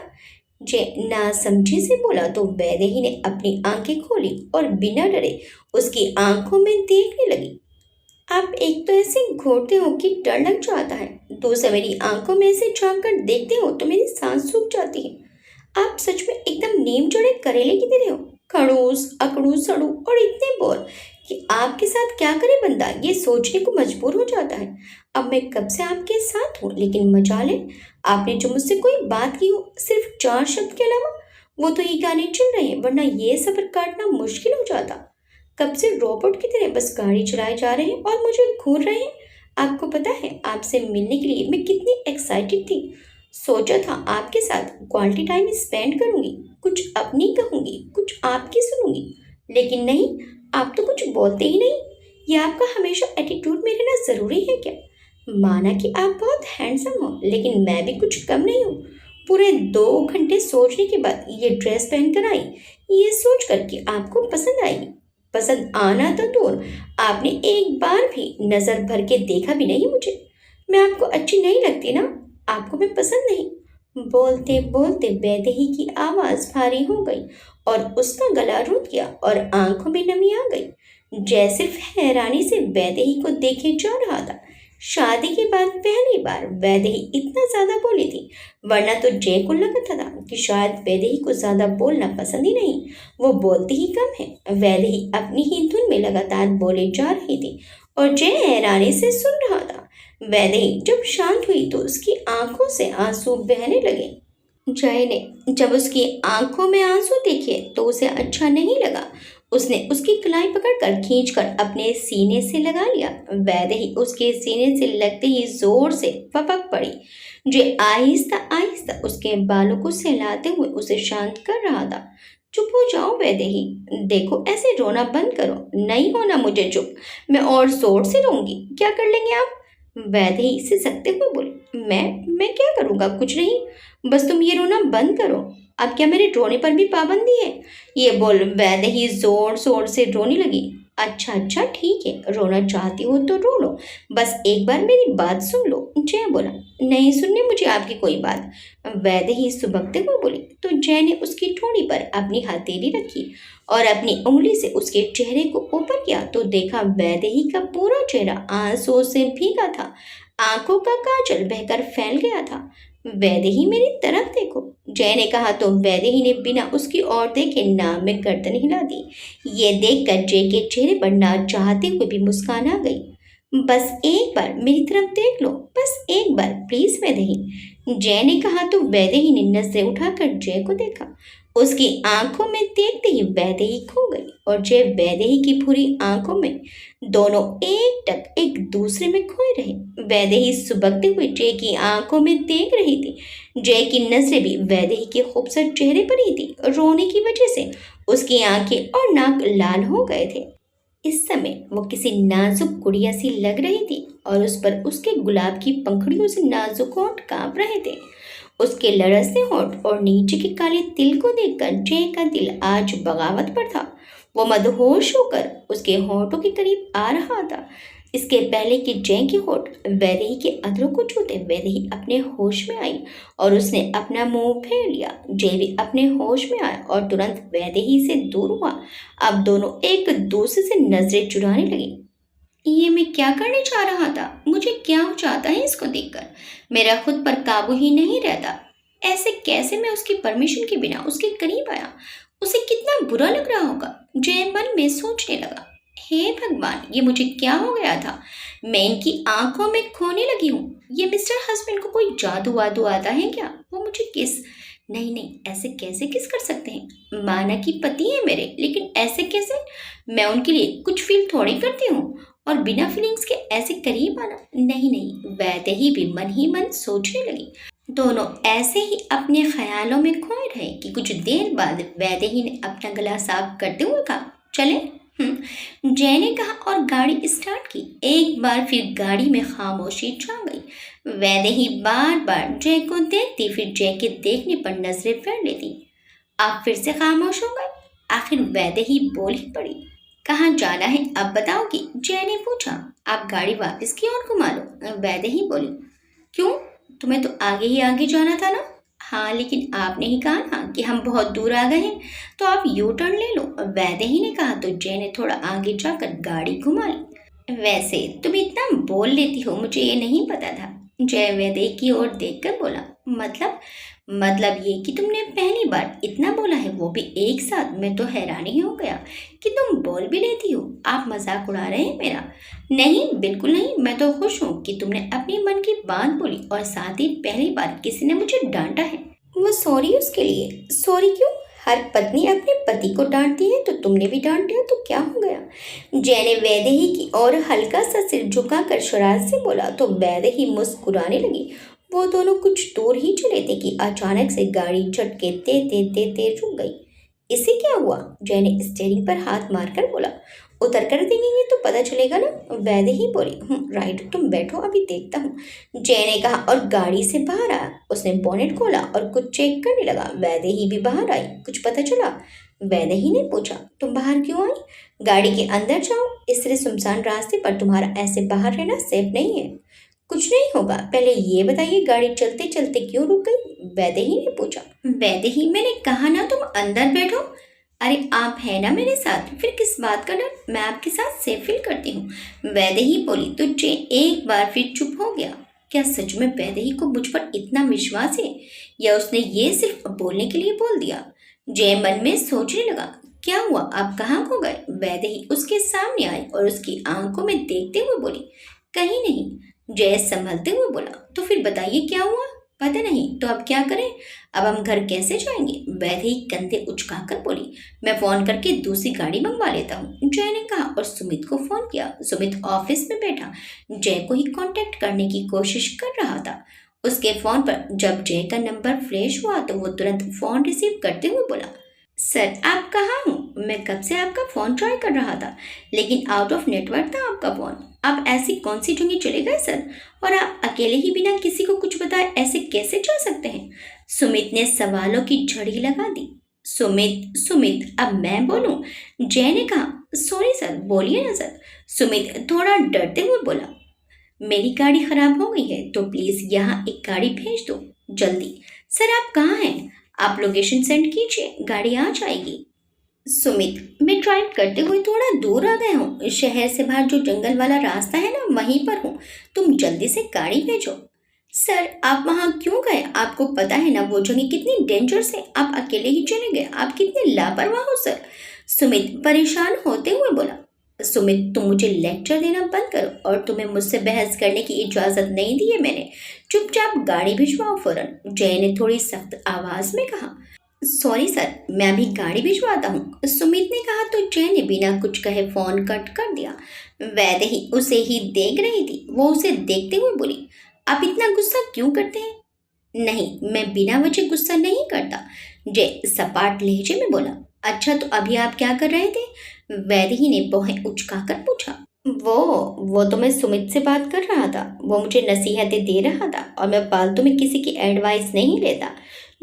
जय ना समझे से बोला तो वैदेही ने अपनी आंखें खोली और बिना डरे उसकी आंखों में देखने लगी। आप एक तो ऐसे घूरते हो कि डर लग जाता है, दूसरा मेरी आंखों में ऐसे झांक कर देखते हो तो मेरी सांस सूख जाती है। आप सच में एकदम नीम चढ़े करेले की तरह हो, खड़ूस अकड़ू सड़ू और इतने बोर कि आपके साथ क्या करे बंदा, ये सोचने को मजबूर हो जाता है। अब मैं कब से आपके साथ हूँ, लेकिन मजा ले, आपने जो मुझसे कोई बात की हो सिर्फ 4 शब्द के अलावा, वो तो ये गाने चल रहे हैं, वरना ये सफर काटना मुश्किल हो जाता। कब से रोबोट की तरह बस गाड़ी चलाए जा रहे हैं और मुझे घूर रहे हैं। आपको पता है आपसे मिलने के लिए मैं कितनी एक्साइटेड थी। सोचा था आपके साथ क्वालिटी टाइम स्पेंड करूंगी, कुछ अपनी कहूंगी, कुछ आपकी सुनूंगी, लेकिन नहीं, आप तो कुछ बोलते ही नहीं। ये आपका हमेशा एटीट्यूड में रहना जरूरी है क्या? माना कि आप बहुत हैंडसम हो, लेकिन मैं भी कुछ कम नहीं हूँ। पूरे 2 घंटे सोचने के बाद ये ड्रेस पहनकर आई, ये सोच कर कि आपको पसंद आएगी। पसंद आना तो दूर, आपने एक बार भी नजर भर के देखा भी नहीं मुझे। मैं आपको अच्छी नहीं लगती ना, आपको मैं पसंद नहीं। बोलते बोलते वैदेही की आवाज भारी हो गई और उसका गला रुक गया और आंखों में नमी आ गई। जय सिर्फ हैरानी से वैदेही को देखे जा रहा था। शादी के बाद पहली बार वैदेही इतना ज्यादा बोली थी, वरना तो जय को लगता था कि शायद वैदेही को ज्यादा बोलना पसंद ही नहीं, वो बोलती ही कम है। वैदेही अपनी ही धुन में लगातार बोले जा रही थी और जय हैरानी से सुन रहा था। वैदेही जब शांत हुई तो उसकी आंखों से आंसू बहने लगे। जय ने जब उसकी आंखों में आंसू देखे तो उसे अच्छा नहीं लगा। उसने उसकी कलाई पकड़कर खींचकर अपने सीने से लगा लिया। वैदेही उसके सीने से लगते ही जोर से फपक पड़ी। जो आहिस्ता आहिस्ता उसके बालों को सहलाते हुए उसे शांत कर रहा था। चुप हो जाओ वैदेही। देखो ऐसे रोना बंद करो, नहीं होना मुझे चुप। मैं और जोर से रोऊंगी। क्या कर लेंगे आप? वैदेही सिसकते हुए बोली। मैं क्या करूँगा? कुछ नहीं, बस तुम ये रोना बंद करो। अब क्या मेरे रोने पर भी पाबंदी है? ये बोल वैदेही जोर जोर से रोने लगी। अच्छा अच्छा ठीक है, रोना चाहती हो तो रो लो, बस एक बार मेरी बात सुन लो। जय बोला। नहीं सुननी मुझे आपकी कोई बात। वैदेही सुबकते हुए बोली। तो जय ने उसकी ठोड़ी पर अपनी हथेली रखी और अपनी उंगली से उसके चेहरे को ऊपर किया तो देखा वैदेही का पूरा चेहरा आंसुओं से भीगा था। आंखों का काजल बहकर फैल गया था। वैदेही मेरी तरफ देखो, जय ने कहा तो वैदेही ने बिना उसकी ओर देखे नाम में गर्दन हिला दी। ये देखकर जय के चेहरे पर ना चाहते हुए भी मुस्कान आ गई। बस एक बार मेरी तरफ देख लो, बस एक बार प्लीज वैदेही, जय ने कहा तो वैदेही ने नजरें उठाकर जय को देखा। उसकी आंखों में देखते ही वैदेही खो गई और जय वैदेही की भूरी आंखों में, दोनों एक टक एक दूसरे में खोए रहे। वैदेही सुबकते हुए जय की आंखों में देख रही थी। जय की नजरें भी वैदेही के खूबसूरत चेहरे पर ही थी। रोने की वजह से उसकी आंखें और नाक लाल हो गए थे। इस समय वो किसी नाजुक गुड़िया सी लग रही थी और उस पर उसके गुलाब की पंखुड़ियों से नाजुक होंठ कांप रहे थे। उसके लड़सते होंठ और नीचे के काले तिल को देखकर जय का दिल आज बगावत पर था। वो मदहोश होकर उसके होंठों के करीब आ रहा था। इसके पहले कि जय के होंठ वैदेही के अधरों को छूते वैदेही अपने होश में आई और उसने अपना मुंह फेर लिया। जय भी अपने होश में आया और तुरंत वैदेही से दूर हुआ। अब दोनों एक दूसरे से नजरें चुराने लगे। ये मैं क्या करने जा रहा था? मुझे क्या हो जाता है इसको देखकर? मेरा खुद पर काबू ही नहीं रहता। ऐसे कैसे मैं उसकी परमिशन के बिना उसके करीब आया? उसे कितना बुरा लग रहा होगा। जय मन में सोचने लगा। हे भगवान, ये मुझे क्या हो गया था? मैं इनकी आंखों में खोने लगी हूँ। ये मिस्टर हस्बैंड को कोई जादू वादू आता है क्या? वो मुझे किस नहीं नहीं, ऐसे कैसे किस कर सकते हैं? माना कि पति है मेरे, लेकिन ऐसे कैसे? मैं उनके लिए कुछ फील थोड़ी करती हूँ और बिना फीलिंग्स के ऐसे करीब आना, नहीं नहीं। वैसे ही मन ही मन सोचने लगी। दोनों ऐसे ही अपने ख्यालों में खोए रहे कि कुछ देर बाद वैदेही ने अपना गला साफ करते हुए कहा, चले। जय ने कहा और गाड़ी स्टार्ट की। एक बार फिर गाड़ी में खामोशी छा गई। वैदेही बार बार जय को देखती, फिर जय के देखने पर नजरें फेर लेती। आप फिर से खामोश हो गए। आखिर वैदेही बोल ही पड़ी। कहाँ जाना है अब बताओगी? जय ने पूछा। आप गाड़ी वापस की ओर घुमा लो, वैदेही बोली। क्यों? तुम्हें तो आगे ही आगे जाना था ना? हाँ, लेकिन आपने ही कहा ना कि हम बहुत दूर आ गए हैं, तो आप यू टर्न ले लो, वैदेही ने कहा तो जय ने थोड़ा आगे जाकर गाड़ी घुमा ली। वैसे तुम इतना बोल लेती हो, मुझे ये नहीं पता था। जय वैदेही की ओर देखकर बोला। मतलब ये कि तुमने पहली बार इतना बोला है, वो भी एक साथ। मैं तो हैरान ही हो गया कि तुम बोल भी लेती हो। आप मजाक उड़ा रहे हैं मेरा? नहीं, बिल्कुल नहीं। मैं तो खुश हूँ कि तुमने अपनी मन की बात बोली और साथ ही पहली बार किसी ने मुझे डांटा है। वो सॉरी उसके लिए। सॉरी क्यों? हर पत्नी अपने पति को डांटती है, तो तुमने भी डांट दिया तो क्या हो गया? जय ने वैदेही की ओर हल्का सा सिर झुकाकर शरारत से बोला तो वैदेही मुस्कुराने लगी। वो दोनों कुछ दूर ही चले थे कि अचानक से गाड़ी झटके ते रुक गई। इसे क्या हुआ? जय ने स्टीयरिंग पर हाथ मारकर बोला। उतर कर देंगे तो पता चलेगा ना, वैदेही बोली। राइट, तुम बैठो, अभी देखता हूँ, जय ने कहा और गाड़ी से बाहर आया। उसने बोनेट खोला और कुछ चेक करने लगा। वैदेही भी बाहर आई। कुछ पता चला? वैदेही ने पूछा। तुम बाहर क्यों आई? गाड़ी के अंदर जाओ, इस तरह सुनसान रास्ते पर तुम्हारा ऐसे बाहर रहना सेफ नहीं है। कुछ नहीं होगा, पहले ये बताइए गाड़ी चलते चलते क्यों रुक गई? वैदेही ने पूछा। वैदेही, मैंने कहा ना तुम अंदर बैठो। अरे आप है ना मेरे साथ, फिर किस बात का डर? मैं आपके साथ सेफ फील करती हूँ, वैदेही बोली। तो जय एक बार फिर चुप हो गया। क्या सच में वैदेही को मुझ पर इतना विश्वास है, या उसने ये सिर्फ बोलने के लिए बोल दिया? जय मन में सोचने लगा। क्या हुआ, आप कहाँ खो गए? वैदेही उसके सामने आई और उसकी आंखों में देखते हुए बोली। कहीं नहीं, जय संभलते हुए बोला। तो फिर बताइए क्या हुआ? पता नहीं, तो अब क्या करें? अब हम घर कैसे जाएंगे? वैदेही कंधे उचकाकर बोली। मैं फोन करके दूसरी गाड़ी मंगवा लेता हूँ, जय ने कहा और सुमित को फोन किया। सुमित ऑफिस में बैठा जय को ही कांटेक्ट करने की कोशिश कर रहा था। उसके फोन पर जब जय का नंबर फ्लैश हुआ तो वो तुरंत फोन रिसीव करते हुए बोला। सर आप कहाँ हो? मैं कब से आपका फ़ोन ट्राई कर रहा था, लेकिन आउट ऑफ नेटवर्क था आपका फ़ोन। आप ऐसी कौन सी जगह चले गए सर? और आप अकेले ही बिना किसी को कुछ बताए ऐसे कैसे जा सकते हैं? सुमित ने सवालों की झड़ी लगा दी। सुमित सुमित अब मैं बोलूं? जय ने कहा। सॉरी सर, बोलिए ना सर। सुमित थोड़ा डरते हुए बोला। मेरी गाड़ी खराब हो गई है तो प्लीज यहाँ एक गाड़ी भेज दो जल्दी। सर आप कहाँ हैं? आप लोकेशन सेंड कीजिए, गाड़ी आ जाएगी। सुमित मैं ड्राइव करते हुए थोड़ा दूर आ गया हूँ, शहर से बाहर जो जंगल वाला रास्ता है ना वहीं पर हूँ। तुम जल्दी से गाड़ी भेजो। सर आप वहाँ क्यों गए? आपको पता है ना वो जगह कितनी डेंजरस है। आप अकेले ही चले गए, आप कितने लापरवाह हो सर। सुमित परेशान होते हुए बोला। सुमित तुम मुझे लेक्चर देना बंद करो, और तुम्हें मुझसे बहस करने की इजाजत नहीं दी है मैंने। चुपचाप गाड़ी भिजवाओ फौरन, जय ने थोड़ी सख्त आवाज में कहा। सॉरी सर, मैं अभी गाड़ी भिजवाता हूँ, सुमित ने कहा तो जय ने बिना कुछ कहे फोन कट कर दिया। वैदेही उसे ही देख रही थी। वो उसे देखते हुए बोली, आप इतना गुस्सा क्यों करते हैं? नहीं, मैं बिना वजह गुस्सा नहीं करता, जय सपाट लहजे में बोला। अच्छा तो अभी आप क्या कर रहे थे? वैदेही ने भौहें उचकाकर पूछा। वो वो तो मैं सुमित से बात कर रहा था। वो मुझे नसीहतें दे रहा था और मैं फालतू में किसी की एडवाइस नहीं लेता,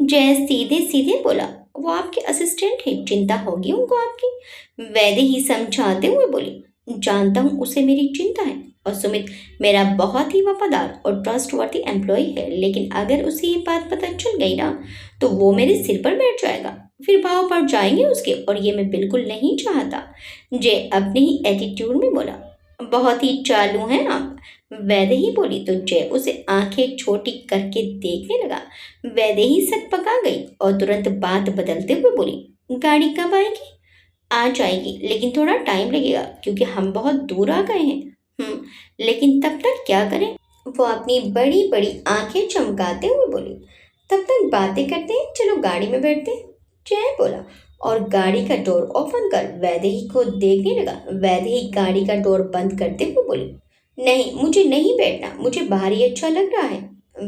जय सीधे सीधे बोला। वो आपके असिस्टेंट है, चिंता होगी उनको आपकी। वैदेही समझाते हुए बोली। जानता हूँ उसे मेरी चिंता है, और सुमित मेरा बहुत ही वफादार और ट्रस्टवर्थी एम्प्लॉय है, लेकिन अगर उसे ये बात पता चल गई ना तो वो मेरे सिर पर बैठ जाएगा, फिर भाव पड़ जाएंगे उसके, और ये मैं बिल्कुल नहीं चाहता। जय अपने ही एटीट्यूड में बोला। बहुत ही चालू हैं आप, वैदेही बोली तो जय उसे आंखें छोटी करके देखने लगा। वैदेही सकपका गई और तुरंत बात बदलते हुए बोली। गाड़ी कब आएगी? आ जाएगी, लेकिन थोड़ा टाइम लगेगा क्योंकि हम बहुत दूर आ गए हैं। लेकिन तब तक क्या करें? वो अपनी बड़ी बड़ी आंखें चमकाते हुए बोली। तब तक बातें करते हैं, चलो गाड़ी में बैठते हैं, जय बोला, और गाड़ी का डोर ओपन कर वैदेही को देखने लगा। वैदेही गाड़ी का डोर बंद करते हुए बोली। नहीं, मुझे नहीं बैठना, मुझे बाहर ही अच्छा लग रहा है।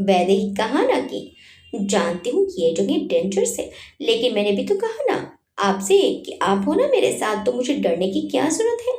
वैदेही कहा ना कि जानती हूँ ये जगह डेंजरस है, लेकिन मैंने भी तो कहा ना आपसे कि आप हो ना मेरे साथ, तो मुझे डरने की क्या जरूरत है?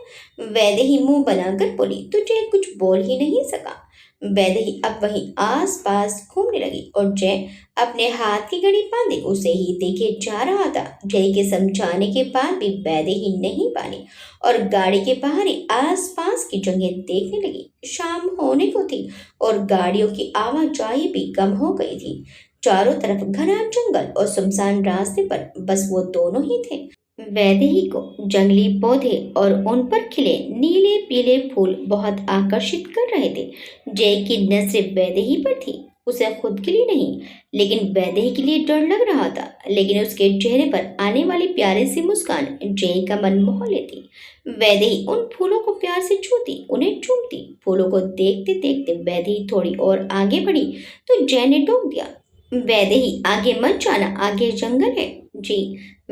वैदेही मुंह बनाकर बोली तो जय कुछ बोल ही नहीं सका। वैदेही अब वहीं आस पास घूमने लगी और जय अपने हाथ की घड़ी बांधे उसे ही देखे जा रहा था। जय के समझाने के बाद भी वैदेही नहीं मानी और गाड़ी के बाहर ही आस पास की जगह देखने लगी। शाम होने को थी और गाड़ियों की आवाजाही भी कम हो गई थी। चारों तरफ घना जंगल और सुनसान रास्ते पर बस वो दोनों ही थे। वैदेही को जंगली पौधे और उन पर खिले नीले पीले फूल बहुत आकर्षित कर रहे थे। जय की नजर वैदेही पर थी, उसे खुद के लिए नहीं लेकिन वैदेही के लिए डर लग रहा था। लेकिन उसके चेहरे पर आने वाली प्यारी सी मुस्कान जय का मन मोह लेती। वैदेही उन फूलों को प्यार से छूती, उन्हें चूमती। फूलों को देखते देखते वैदेही थोड़ी और आगे बढ़ी तो जय ने टोक दिया। वैदेही आगे मत जाना, आगे जंगल है। जी,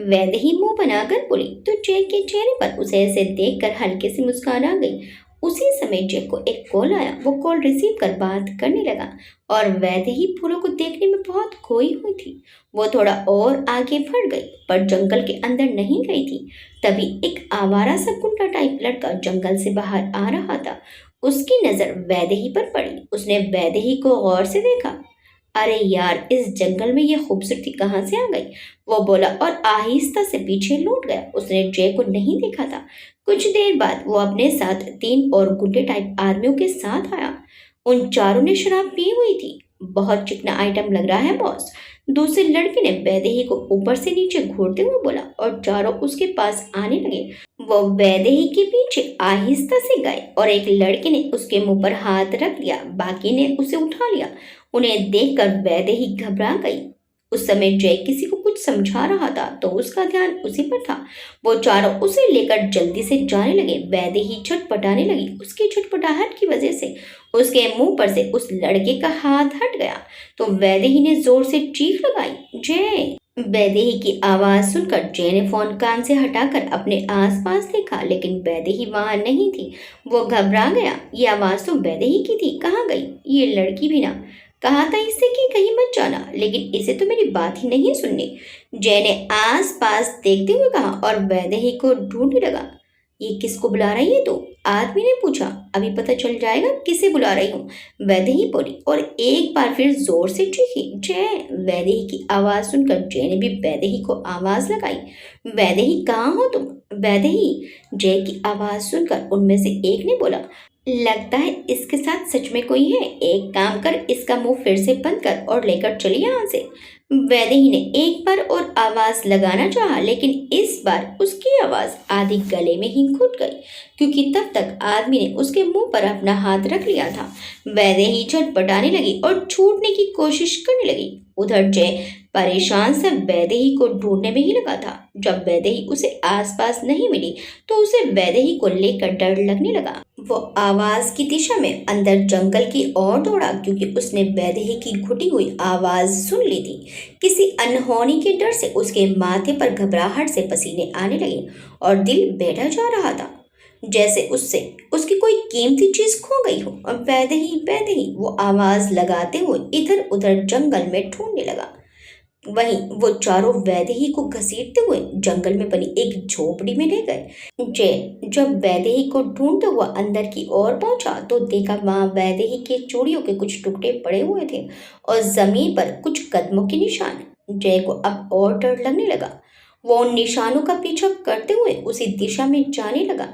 वैदेही मुंह बनाकर बोली तो जय के चेहरे पर उसे ऐसे देखकर हल्की सी मुस्कान आ गई। उसी समय जय को एक कॉल आया। वो कॉल रिसीव कर बात करने लगा और वैदेही फूलों को देखने में बहुत खोई हुई थी। वो थोड़ा और आगे बढ़ गई पर जंगल के अंदर नहीं गई थी। तभी एक आवारा सा गुंडा टाइप लड़का जंगल से बाहर आ रहा था। उसकी नजर वैदेही पर पड़ी। उसने वैदेही को गौर से देखा। अरे यार, इस जंगल में ये खूबसूरती कहाँ से आ गई? वो बोला और आहिस्ता से पीछे लौट गया। उसने जय को नहीं देखा था। कुछ देर बाद वो अपने साथ 3 और गुंडे टाइप आदमियों के साथ आया। उन चारों ने शराब पी हुई थी। बहुत चिकना आइटम लग रहा है बॉस, दूसरे लड़के ने वैदेही को ऊपर से नीचे घूरते हुए बोला और चारों उसके पास आने लगे। वो वैदेही के पीछे आहिस्ता से गए और एक लड़के ने उसके मुंह पर हाथ रख दिया, बाकी ने उसे उठा लिया। उन्हें देखकर वैदेही घबरा गई। उस समय जय किसी को कुछ समझा रहा था तो उसका ध्यान उसी पर था। वो चारों उसे लेकर जल्दी से जाने लगे। वैदेही छटपटाने लगी। उसकी छटपटाहट की वजह से उसके मुंह पर से उस लड़के का हाथ हट गया तो वैदेही ने जोर से चीख लगाई, जय। वैदेही की आवाज सुनकर जय ने फोन कान से हटाकर अपने आसपास देखा, लेकिन वैदेही वहां नहीं थी। वो घबरा गया। ये आवाज तो वैदेही की थी, कहाँ गई ये लड़की भी ना? कहा था इससे कि कहीं मत जाना, लेकिन इसे तो मेरी बात ही नहीं सुननी। जय ने आस पास देखते हुए कहा और वैदेही को ढूंढने लगा। ये किसको बुला रही है तू? आदमी ने पूछा। अभी पता चल जाएगा किसे बुला रही हूँ, वैदेही बोली और एक बार फिर जोर से चीखी, जय। वैदेही की आवाज सुनकर जय ने भी वैदेही को आवाज लगाई। वैदेही कहाँ हो तुम? वैदेही। जय की आवाज सुनकर उनमें से एक ने बोला, लगता है इसके साथ सच में कोई है। एक काम कर, इसका मुंह फिर से बंद कर और लेकर चली यहाँ से। वैदेही ने एक बार और आवाज लगाना चाहा, लेकिन इस बार उसकी आवाज आधी गले में ही घुट गई, क्योंकि तब तक आदमी ने उसके मुंह पर अपना हाथ रख लिया था। वैदेही छटपटाने लगी और छूटने की कोशिश करने लगी। उधर जय परेशान से वैदेही को ढूंढने में ही लगा था। जब वैदेही उसे आसपास नहीं मिली तो उसे वैदेही को लेकर डर लगने लगा। वो आवाज की दिशा में अंदर जंगल की ओर दौड़ा, क्योंकि उसने वैदेही की घुटी हुई आवाज सुन ली थी। किसी अनहोनी के डर से उसके माथे पर घबराहट से पसीने आने लगे और दिल बैठा जा रहा था, जैसे उससे उसकी कोई कीमती चीज खो गई हो। और वैदेही वैदेही वो आवाज लगाते हुए इधर उधर जंगल में ढूंढने लगा। वहीं वो चारों वैदेही को घसीटते हुए जंगल में बनी एक झोपड़ी में ले गए। जय जब वैदेही को ढूंढता हुआ अंदर की ओर पहुंचा तो देखा वहां वैदेही के चूड़ियों के कुछ टुकड़े पड़े हुए थे और जमीन पर कुछ कदमों के निशान। जय को अब और डर लगने लगा। वो उन निशानों का पीछा करते हुए उसी दिशा में जाने लगा।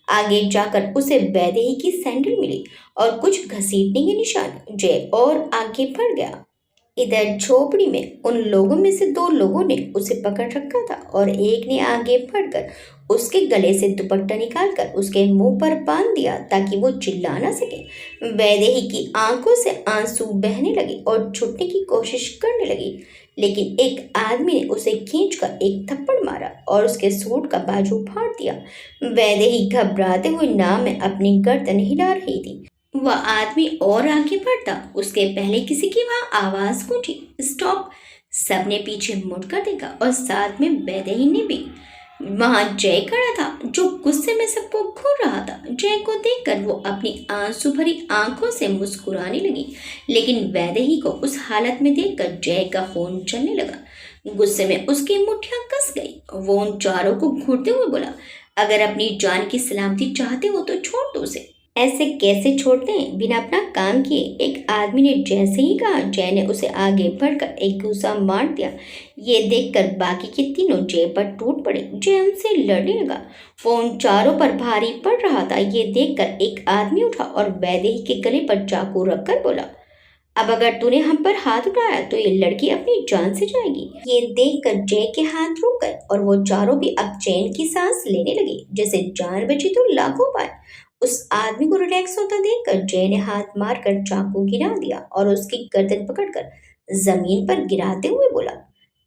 आगे जाकर उसे वैदेही की सैंडल मिली और कुछ घसीटने के निशान। जय और आगे बढ़ गया। इधर झोपड़ी में उन लोगों में से दो लोगों ने उसे पकड़ रखा था और एक ने आगे बढ़कर उसके गले से दुपट्टा निकालकर उसके मुंह पर बांध दिया ताकि वो चिल्ला ना सके। वैदेही की आंखों से आंसू बहने लगे और छूटने की कोशिश करने लगी, लेकिन एक आदमी ने उसे खींचकर एक थप्पड़ मारा और उसके सूट का बाजू फाड़ दिया। वैदेही घबराते हुए नाव में अपनी गर्दन हिला रही थी। वह आदमी और आगे बढ़ता उसके पहले किसी की वहां आवाज गूंजी, स्टॉप। सबने पीछे मुड़कर देखा और साथ में वैदेही ने भी। वहां जय खड़ा था जो गुस्से में सबको घूर रहा था। जय को देखकर वो अपनी आंसू भरी आंखों से मुस्कुराने लगी, लेकिन वैदेही को उस हालत में देखकर जय का खून चलने लगा। गुस्से में उसकी मुट्ठियां कस गई। वो उन चारों को घूरते हुए बोला, अगर अपनी जान की सलामती चाहते हो तो छोड़ दो उसे। ऐसे कैसे छोड़ते हैं बिना अपना काम किए? एक आदमी ने जैसे ही कहा, जय ने उसे आगे बढ़कर एक घूसा मार दिया। ये देखकर बाकी के तीनों जय पर टूट पड़े। जय उनसे लड़ने लगा। वो उन चारों पर भारी पड़ रहा था। ये देखकर एक आदमी उठा और वैदेही के गले पर चाकू रखकर बोला, अब अगर तूने हम पर हाथ उठाया तो ये लड़की अपनी जान से जाएगी। ये देखकर जय के हाथ रुक गए और वो चारों भी अब चैन की सांस लेने लगे, जैसे जान बची तो लाखों पाए। उस आदमी को रिलैक्स होता देखकर जय ने हाथ मारकर चाकू गिरा दिया और उसकी गर्दन पकड़कर जमीन पर गिराते हुए बोला,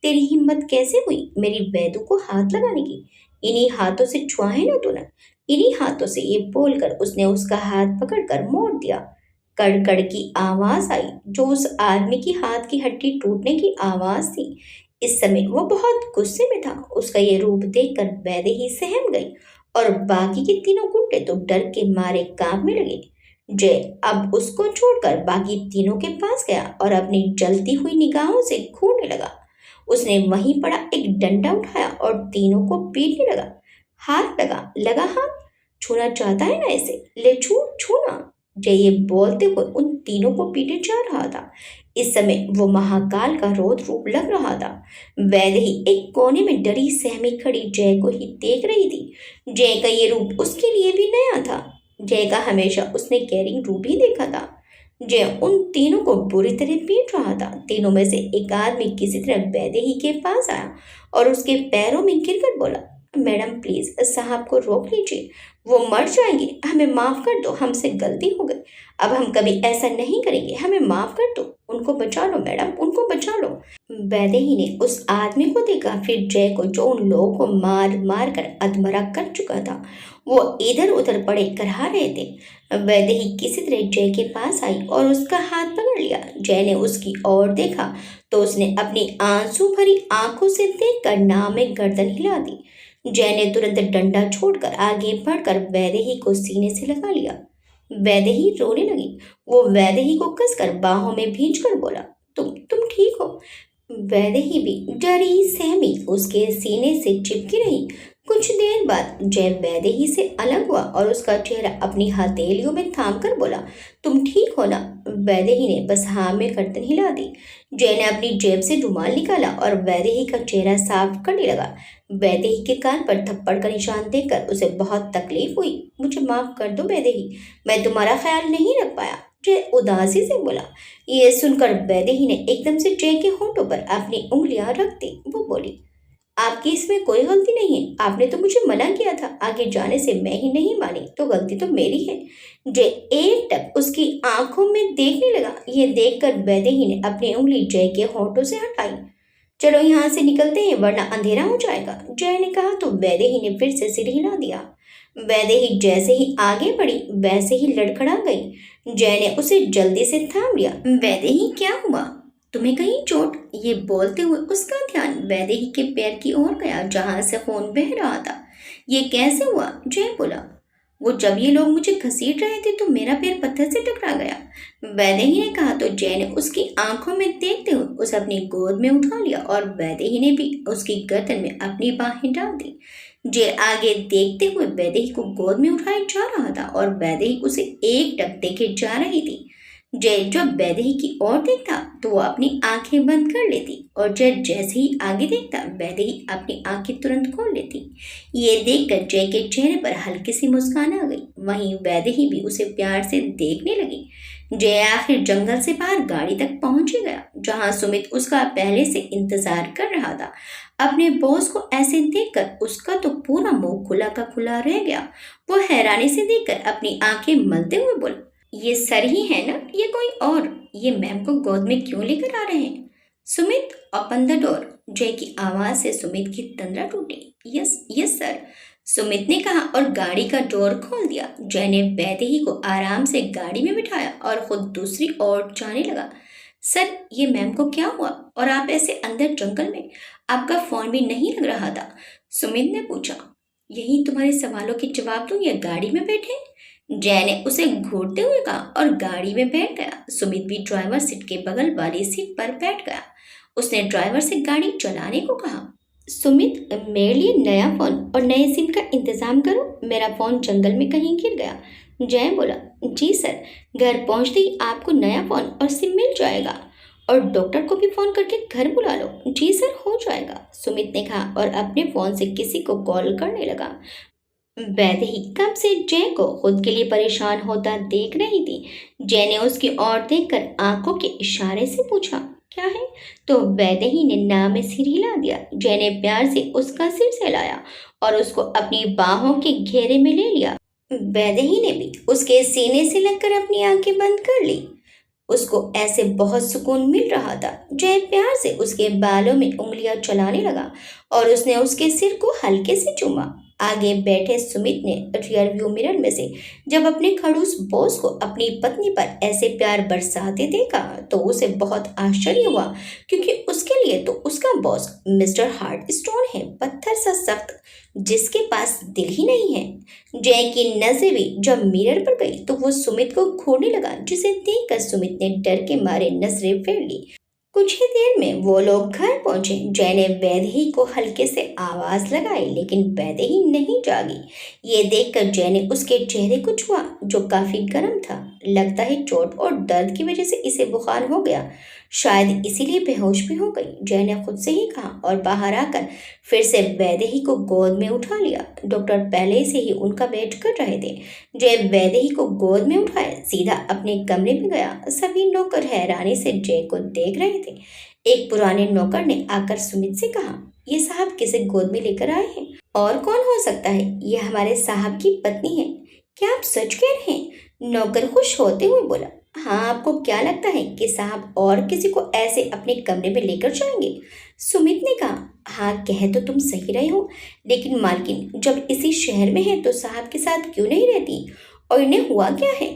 तेरी हिम्मत कैसे हुई मेरी वैदू को हाथ लगाने की? इन्हीं हाथों से छुआ है ना तूने, इन्हीं हाथों से। ये बोलकर उसने उसका हाथ पकड़कर मोड़ दिया। कड़कड़ की आवाज आई, जो उस आदमी की हाथ की हड्डी टूटने की आवाज थी। इस समय वो बहुत गुस्से में था। उसका ये रूप देखकर वैदेही सहम गई और बाकी के तीनों गुंडे तो डर के मारे कांपने लगे। जय अब उसको छोड़कर बाकी तीनों के पास गया और अपनी जलती हुई निगाहों से घूरने लगा। उसने वहीं पड़ा एक डंडा उठाया और तीनों को पीटने लगा। हाथ लगा हाथ, छूना चाहता है ना इसे, ले छूना। जय ये बोलते हुए उन तीनों को पीटे जा रहा था। इस समय वो महाकाल का रौद्र रूप लग रहा था। वैदेही एक कोने में डरी सहमी खड़ी जय को ही देख रही थी। जय का ये रूप उसके लिए भी नया था। जय का हमेशा उसने कैरिंग रूप ही देखा था। जय उन तीनों को बुरी तरह पीट रहा था। तीनों में से एक आदमी किसी तरह वैदेही के पास आया और उसके पैरों में गिरकर बोला, मैडम प्लीज साहब को रोक लीजिए, वो मर जाएंगे, हमें माफ कर दो, हमसे गलती हो गई, अब हम कभी ऐसा नहीं करेंगे, हमें माफ कर दो, उनको बचा लो मैडम, उनको बचा लो। वैदेही ने उस आदमी को देखा, फिर जय को, जो उन लोगों को मार मार कर अधमरा कर चुका था। वो इधर उधर पड़े करहा रहे थे। वैदेही किसी तरह जय के पास आई और उसका हाथ पकड़ लिया। जय ने उसकी ओर देखा तो उसने अपनी आंसू भरी आंखों से देखकर नाव में गर्दन हिला दी। जय ने तुरंत डंडा छोड़कर आगे बढ़कर वैदेही को सीने से लगा लिया। वैदेही रोने लगी। वो वैदेही को कसकर बाहों में भींचकर बोला, तुम ठीक हो? वैदेही भी डरी सहमी उसके सीने से चिपकी रही। कुछ देर बाद जय वैदेही से अलग हुआ और उसका चेहरा अपनी हथेलियों में थाम कर बोला, तुम ठीक हो ना? वैदेही ने बस हाँ में गर्दन हिला दी। जय ने अपनी जेब से रुमाल निकाला और वैदेही का चेहरा साफ करने लगा। वैदेही के कान पर थप्पड़ का निशान देखकर उसे बहुत तकलीफ हुई। मुझे माफ कर दो वैदेही, मैं तुम्हारा ख्याल नहीं रख पाया, जय उदासी से बोला। ये सुनकर वैदेही ने एकदम से जय के होठों पर अपनी उंगलियां रख दी। वो बोली, आपकी इसमें कोई गलती नहीं है, आपने तो मुझे मना किया था, आगे जाने से मैं ही नहीं मानी तो गलती तो मेरी है। जय एक टक उसकी आंखों में देखने लगा। ये देखकर वैदेही ने अपनी उंगली जय के होठों से हटाई। चलो यहाँ से निकलते हैं वरना अंधेरा हो जाएगा, जय ने कहा तो वैदेही ने फिर से सिर हिला दिया। वैदेही जैसे ही आगे बढ़ी वैसे ही लड़खड़ा गई। जय ने उसे जल्दी से थाम लिया। वैदेही क्या हुआ, तुम्हें कहीं चोट? ये बोलते हुए उसका ध्यान वैदेही के पैर की ओर गया जहां से खून बह रहा था। ये कैसे हुआ? जय बोला, वो जब ये लोग मुझे घसीट रहे थे तो मेरा पैर पत्थर से टकरा गया, वैदेही ने कहा तो जय ने उसकी आंखों में देखते हुए उसे अपनी गोद में उठा लिया और वैदेही ने भी उसकी गर्दन में अपनी बाहें डाल दी। जय आगे देखते हुए वैदेही को गोद में उठाए जा रहा था और वैदेही उसे एक टक देखे जा रही थी। जय जब वैदेही की ओर देखता तो वो अपनी आंखें बंद कर लेती और जय जैसे ही आगे देखता वैदेही अपनी आंखें तुरंत खोल लेती। ये देखकर जय के चेहरे पर हल्की सी मुस्कान आ गई। वहीं वैदेही भी उसे प्यार से देखने लगी। जय आखिर जंगल से बाहर गाड़ी तक पहुंच गया जहां सुमित उसका पहले से इंतजार कर रहा था। अपने बॉस को ऐसे देखकर उसका तो पूरा मुंह खुला का खुला रह गया। वो हैरानी से देखकर अपनी आंखें मलते हुए बोला, ये सर ही है ना, ये कोई और? ये मैम को गोद में क्यों लेकर आ रहे हैं? सुमित ओपन द डोर, जय की आवाज से सुमित की तंद्रा टूटी। यस यस सर, सुमित ने कहा और गाड़ी का डोर खोल दिया। जय ने वैदेही को आराम से गाड़ी में बिठाया और खुद दूसरी ओर जाने लगा। सर, ये मैम को क्या हुआ और आप ऐसे अंदर जंगल में? आपका फोन भी नहीं लग रहा था, सुमित ने पूछा। यही तुम्हारे सवालों के जवाब दूं या गाड़ी में बैठे? जय ने उसे घूरते हुए कहा और गाड़ी में बैठ गया। सुमित भी ड्राइवर सीट के बगल वाली सीट पर बैठ गया। उसने ड्राइवर से गाड़ी चलाने को कहा। सुमित, मेरे लिए नया फोन और नए सिम का इंतजाम करो, मेरा फोन जंगल में कहीं गिर गया। जय बोला, जी सर, घर पहुंचते ही आपको नया फोन और सिम मिल जाएगा। और डॉक्टर को भी फोन करके घर बुला लो। जी सर, हो जाएगा, सुमित ने कहा और अपने फोन से किसी को कॉल करने लगा। वैदेही कब से जय को खुद के लिए परेशान होता देख रही थी। जय ने उसकी ओर देखकर आंखों के इशारे से पूछा, क्या है? तो वैदेही ने ना में सिर हिला दिया। जय ने प्यार से उसका सिर सहलाया और उसको अपनी बाहों के घेरे में ले लिया। वैदेही ने भी उसके सीने से लगकर अपनी आंखें बंद कर ली। उसको ऐसे बहुत सुकून मिल रहा था। जय प्यार से उसके बालों में उंगलियां चलाने लगा और उसने उसके सिर को हल्के से चूमा। आगे बैठे सुमित ने रियर व्यू मिरर में से जब अपने खड़ूस बॉस को अपनी पत्नी पर ऐसे प्यार बरसाते देखा तो उसे बहुत आश्चर्य हुआ, क्योंकि उसके लिए तो उसका बॉस मिस्टर हार्ड स्टोन है, पत्थर सा सख्त, जिसके पास दिल ही नहीं है। जय की नजर भी जब मिरर पर गई तो वो सुमित को घूरने लगा, जिसे देखकर सुमित ने डर के मारे नजरें फेर ली। कुछ ही देर में वो लोग घर पहुंचे। जय ने वैदेही को हल्के से आवाज लगाई लेकिन वैदेही नहीं जागी। ये देखकर जय ने उसके चेहरे को छुआ जो काफी गर्म था। लगता है चोट और दर्द की वजह से इसे बुखार हो गया, शायद इसीलिए बेहोश भी हो गई, जय ने खुद से ही कहा और बाहर आकर फिर से वैदेही को गोद में उठा लिया। डॉक्टर पहले से ही उनका वेट कर रहे थे। जय वैदेही को गोद में उठाए सीधा अपने कमरे में गया। सभी नौकर हैरानी से जय को देख रहे थे। एक पुराने नौकर ने आकर सुमित से कहा, ये साहब किसे गोद में लेकर आए हैं? और कौन हो सकता है? ये हमारे साहब की पत्नी है। क्या आप सच कह रहे हैं? नौकर खुश होते हुए बोला। हाँ, आपको क्या लगता है कि साहब और किसी को ऐसे अपने कमरे में लेकर जाएंगे? सुमित ने कहा। हाँ, कह तो तुम सही रहे हो, लेकिन मालकिन जब इसी शहर में है तो साहब के साथ क्यों नहीं रहती? और इन्हें हुआ क्या है?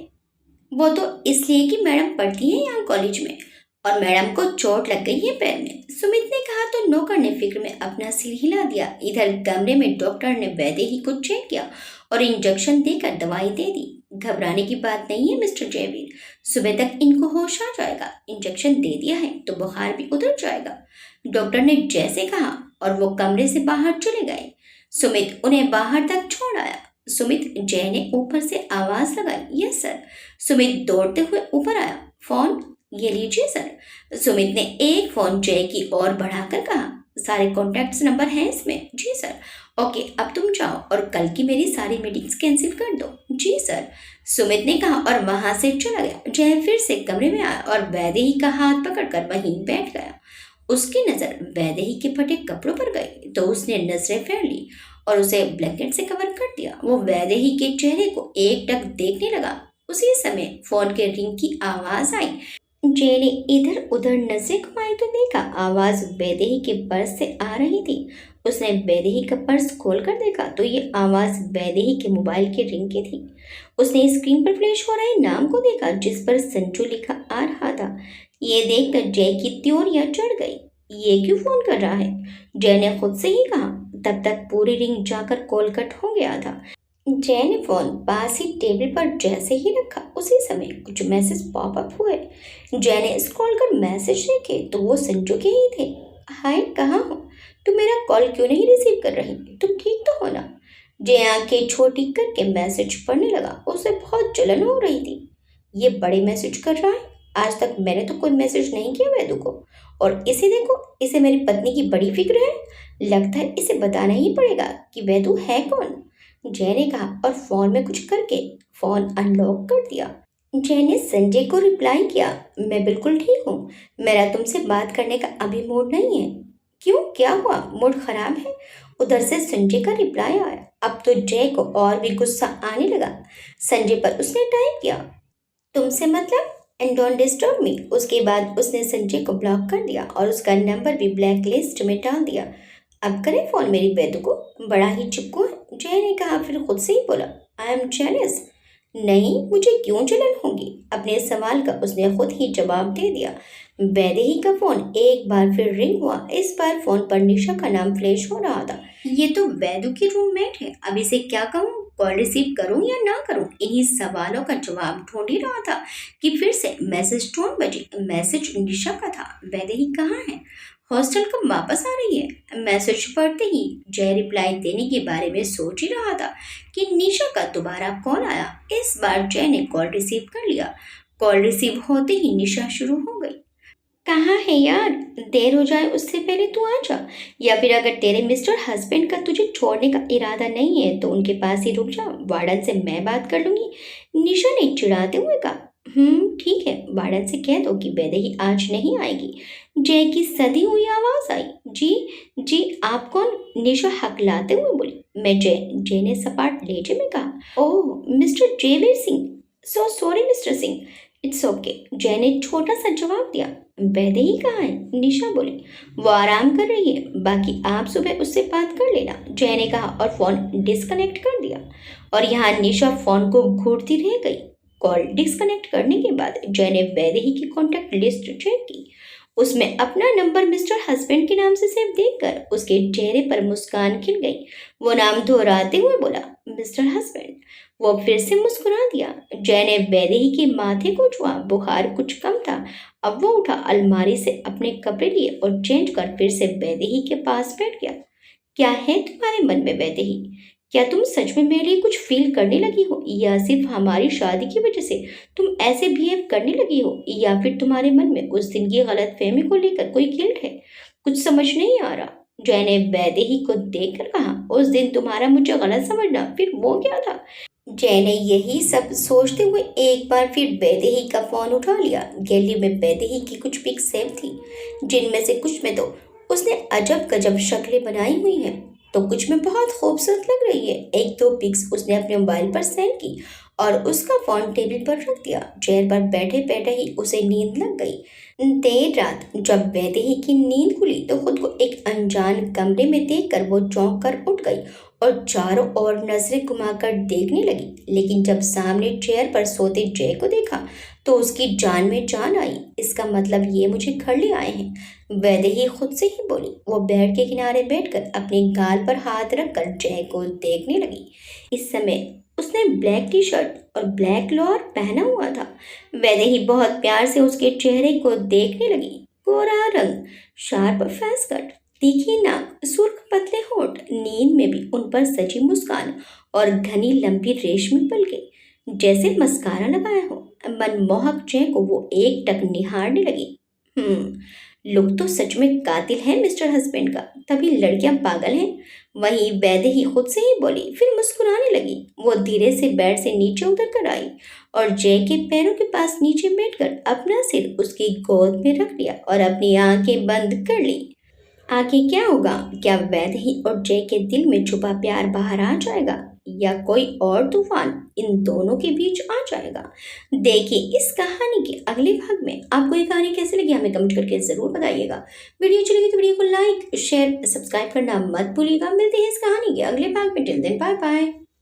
वो तो इसलिए कि मैडम पढ़ती है यहाँ कॉलेज में और मैडम को चोट लग गई है पैर में, सुमित ने कहा तो नौकर ने फिक्र में अपना सिर हिला दिया। इधर कमरे में डॉक्टर ने वैदेही को चेक किया और इंजेक्शन देकर दवाई दे दी। घबराने की बात नहीं है मिस्टर जयवीर, सुबह तक इनको होश आ जाएगा। इंजेक्शन दे दिया है तो बुखार भी उतर जाएगा, डॉक्टर ने जैसे कहा और वो कमरे से बाहर चले गए। सुमित उन्हें बाहर तक छोड़ आया। सुमित, जय ने ऊपर से आवाज लगाई। Yes sir. सुमित दौड़ते हुए ऊपर आया। फोन ये लीजिए सर। सुमित ने एक फोन जय की ओर बढ़ाकर कहा, सारे कॉन्टैक्ट्स नंबर हैं इसमें। जी सर। ओके, अब तुम जाओ और कल की मेरी सारी मीटिंग्स कैंसिल कर दो। जी सर, सुमित ने कहा और वहां से चला गया। जय फिर से कमरे में आया और वैदेही का हाथ पकड़कर वहीं बैठ गया। उसकी नजर वैदेही के फटे कपड़ों पर गई तो उसने नजरें फेर ली और उसे ब्लैंकेट से कवर कर दिया। वो वैदेही के चेहरे को एकटक देखने लगा। उसी समय फोन के रिंग की आवाज आई। जय ने इधर उधर नजरें घुमाई तो देखा आवाज वैदेही के पर्स से आ रही थी। उसने वैदेही का पर्स खोल कर देखा तो ये आवाज वैदेही के मोबाइल के रिंग की थी। उसने स्क्रीन पर फ्लैश हो रहे नाम को देखा जिस पर संजू लिखा आ रहा था। ये देखकर जय की त्योरियां चढ़ गई। ये क्यों फोन कर रहा है? जय ने खुद से ही कहा। तब तक पूरी रिंग जाकर कॉल कट हो गया था। जय ने फोन पास ही टेबल पर जैसे ही रखा उसी समय कुछ मैसेज पॉपअप हुए। जय ने स्क्रॉल कर मैसेज देखे तो वो संजू के ही थे। हाय, कहाँ हो तुम? मेरा कॉल क्यों नहीं रिसीव कर रही? तुम ठीक तो हो ना? जय आंखें छोटी करके मैसेज पढ़ने लगा। उसे बहुत जलन हो रही थी। ये बड़े मैसेज कर रहा है। आज तक मैंने तो कोई मैसेज नहीं किया वैदू को, और इसे देखो, इसे मेरी पत्नी की बड़ी फिक्र है। लगता है इसे बताना ही पड़ेगा कि वैदू है कौन। जय ने कहा और फोन में कुछ करके फोन अनलॉक कर दिया। जय ने संजय को रिप्लाई किया, मैं बिल्कुल ठीक हूँ। मेरा तुमसे बात करने का अभी मूड नहीं है। क्यों, क्या हुआ? मूड खराब है? उधर से संजय का रिप्लाई आया। अब तो जय को और भी गुस्सा आने लगा। संजय पर उसने टाइप किया, तुमसे मतलब, एंड डोंट डिस्टर्ब मी। उसके बाद उसने संजय को ब्लॉक कर दिया और उसका नंबर भी ब्लैक लिस्ट में डाल दिया। अब करें फोन मेरी बेदू को, बड़ा ही चिपकू है। जय ने कहा, फिर खुद से ही बोला, आई एम जेलस। नहीं, मुझे क्यों जलन होगी? अपने सवाल का उसने खुद ही जवाब दे दिया। वैदेही का फोन एक बार फिर रिंग हुआ। इस बार फोन पर निशा का नाम फ्लैश हो रहा था। ये तो वैदू की रूममेट है। अब इसे क्या कहूँ, कॉल रिसीव करूं या ना करूं? इन्हीं सवालों का जवाब ढूंढ ही रहा था कि फिर से मैसेज टोन बजी। मैसेज निशा का था। वैदेही कहाँ है? हॉस्टल कब वापस आ रही है? मैसेज पढ़ते ही जय रिप्लाई देने के बारे में सोच ही रहा था कि निशा का दोबारा कॉल आया। इस बार जय ने कॉल रिसीव कर लिया। कॉल रिसीव होते ही निशा शुरू हो गई। कहाँ है यार? देर हो जाए उससे पहले तू आ जा, या फिर अगर तेरे मिस्टर हस्बैंड का तुझे छोड़ने का इरादा नहीं है तो उनके पास ही रुक जा। वार्डन से मैं बात कर लूंगी। निशा ने चिढ़ाते हुए कहा। ठीक है, वार्डन से कह दो कि वैदेही आज नहीं आएगी। जय की सधी हुई आवाज आई। जी जी, आप कौन? निशा हकलाते हुए बोली। मैं जय। जय ने सपाट लहजे में कहा। Oh, mister Jaiveer Singh. So sorry mister Singh. It's okay, Jai ने छोटा सा जवाब दिया। वैदेही कहाँ है? निशा बोली। वो आराम कर रही है, बाकी आप सुबह उससे बात कर लेना। जय ने कहा और फोन डिस्कनेक्ट कर दिया। और यहाँ निशा फोन को घूरती रह गई। कॉल डिस्कनेक्ट करने के बाद जय ने वैदेही की कॉन्टैक्ट लिस्ट चेक की। उसमें अपना नंबर मिस्टर हस्बैंड के नाम से सेव देखकर उसके चेहरे पर मुस्कान खिल गई। वो नाम दोहराते हुए बोला, मिस्टर हस्बैंड। वो फिर से मुस्कुरा दिया। जय ने वैदेही के माथे को छुआ। बुखार कुछ कम था। अब वो उठा, अलमारी से अपने कपड़े लिए और चेंज कर फिर से वैदेही के पास बैठ गया। क्या है तुम्हारे मन में वैदेही? क्या तुम सच में मेरे लिए कुछ फील करने लगी हो, या सिर्फ हमारी शादी की वजह से तुम ऐसे बिहेव करने लगी हो, या फिर तुम्हारे मन में उस दिन की गलतफहमी को लेकर कोई गिल्ट है? कुछ समझ नहीं आ रहा। जय ने वैदेही को देखकर कहा, उस दिन तुम्हारा मुझे गलत समझना, फिर वो क्या था? जय ने यही सब सोचते हुए एक बार फिर वैदेही का फोन उठा लिया। गैलरी में वैदेही की कुछ पिक सेव थी, जिनमें से कुछ में तो उसने अजब गजब शक्लें बनाई हुई हैं, तो कुछ में बहुत खूबसूरत लग रही है। एक दो पिक्स उसने अपने मोबाइल पर सेंड की और उसका फोन टेबल पर रख दिया। चेयर पर बैठे बैठे ही उसे नींद लग गई। देर रात जब वैदेही की नींद खुली तो खुद को एक अनजान कमरे में देखकर वो चौंक कर उठ गई और चारों ओर नजरें घुमाकर देखने लगी। लेकिन जब सामने चेयर पर सोते जय को देखा तो उसकी जान में जान आई। इसका मतलब ये मुझे घर ले आए हैं, वैदेही खुद से ही बोली। वो बेड के किनारे बैठकर अपने गाल पर हाथ रखकर जय को देखने लगी। इस समय उसने ब्लैक टी शर्ट और ब्लैक लोअर पहना हुआ था। वैदेही बहुत प्यार से उसके चेहरे को देखने लगी। गोरा रंग, शार्प फेस कट, तीखी नाक, सुर्ख पतले होंठ, नींद में भी उन पर सजी मुस्कान और घनी लंबी रेशमी पलकें जैसे मस्कारा लगाया हो। मनमोहक जय को वो एक टक निहारने लगी। लुक तो सच में कातिल है मिस्टर हस्बैंड का, तभी लड़कियां पागल हैं। वहीं वैदेही खुद से ही बोली, फिर मुस्कुराने लगी। वो धीरे से बेड से नीचे उतर कर आई और जय के पैरों के पास नीचे बैठकर अपना सिर उसकी गोद में रख लिया और अपनी आंखें बंद कर ली। आगे क्या होगा? क्या वैदेही और जय के दिल में छुपा प्यार बाहर आ जाएगा या कोई और तूफान इन दोनों के बीच आ जाएगा? देखिए इस कहानी के अगले भाग में। आपको ये कहानी कैसी लगी हमें कमेंट करके जरूर बताइएगा। वीडियो अच्छी लगी तो वीडियो को लाइक शेयर सब्सक्राइब करना मत भूलिएगा। मिलते हैं इस कहानी के अगले भाग में। Till then bye bye.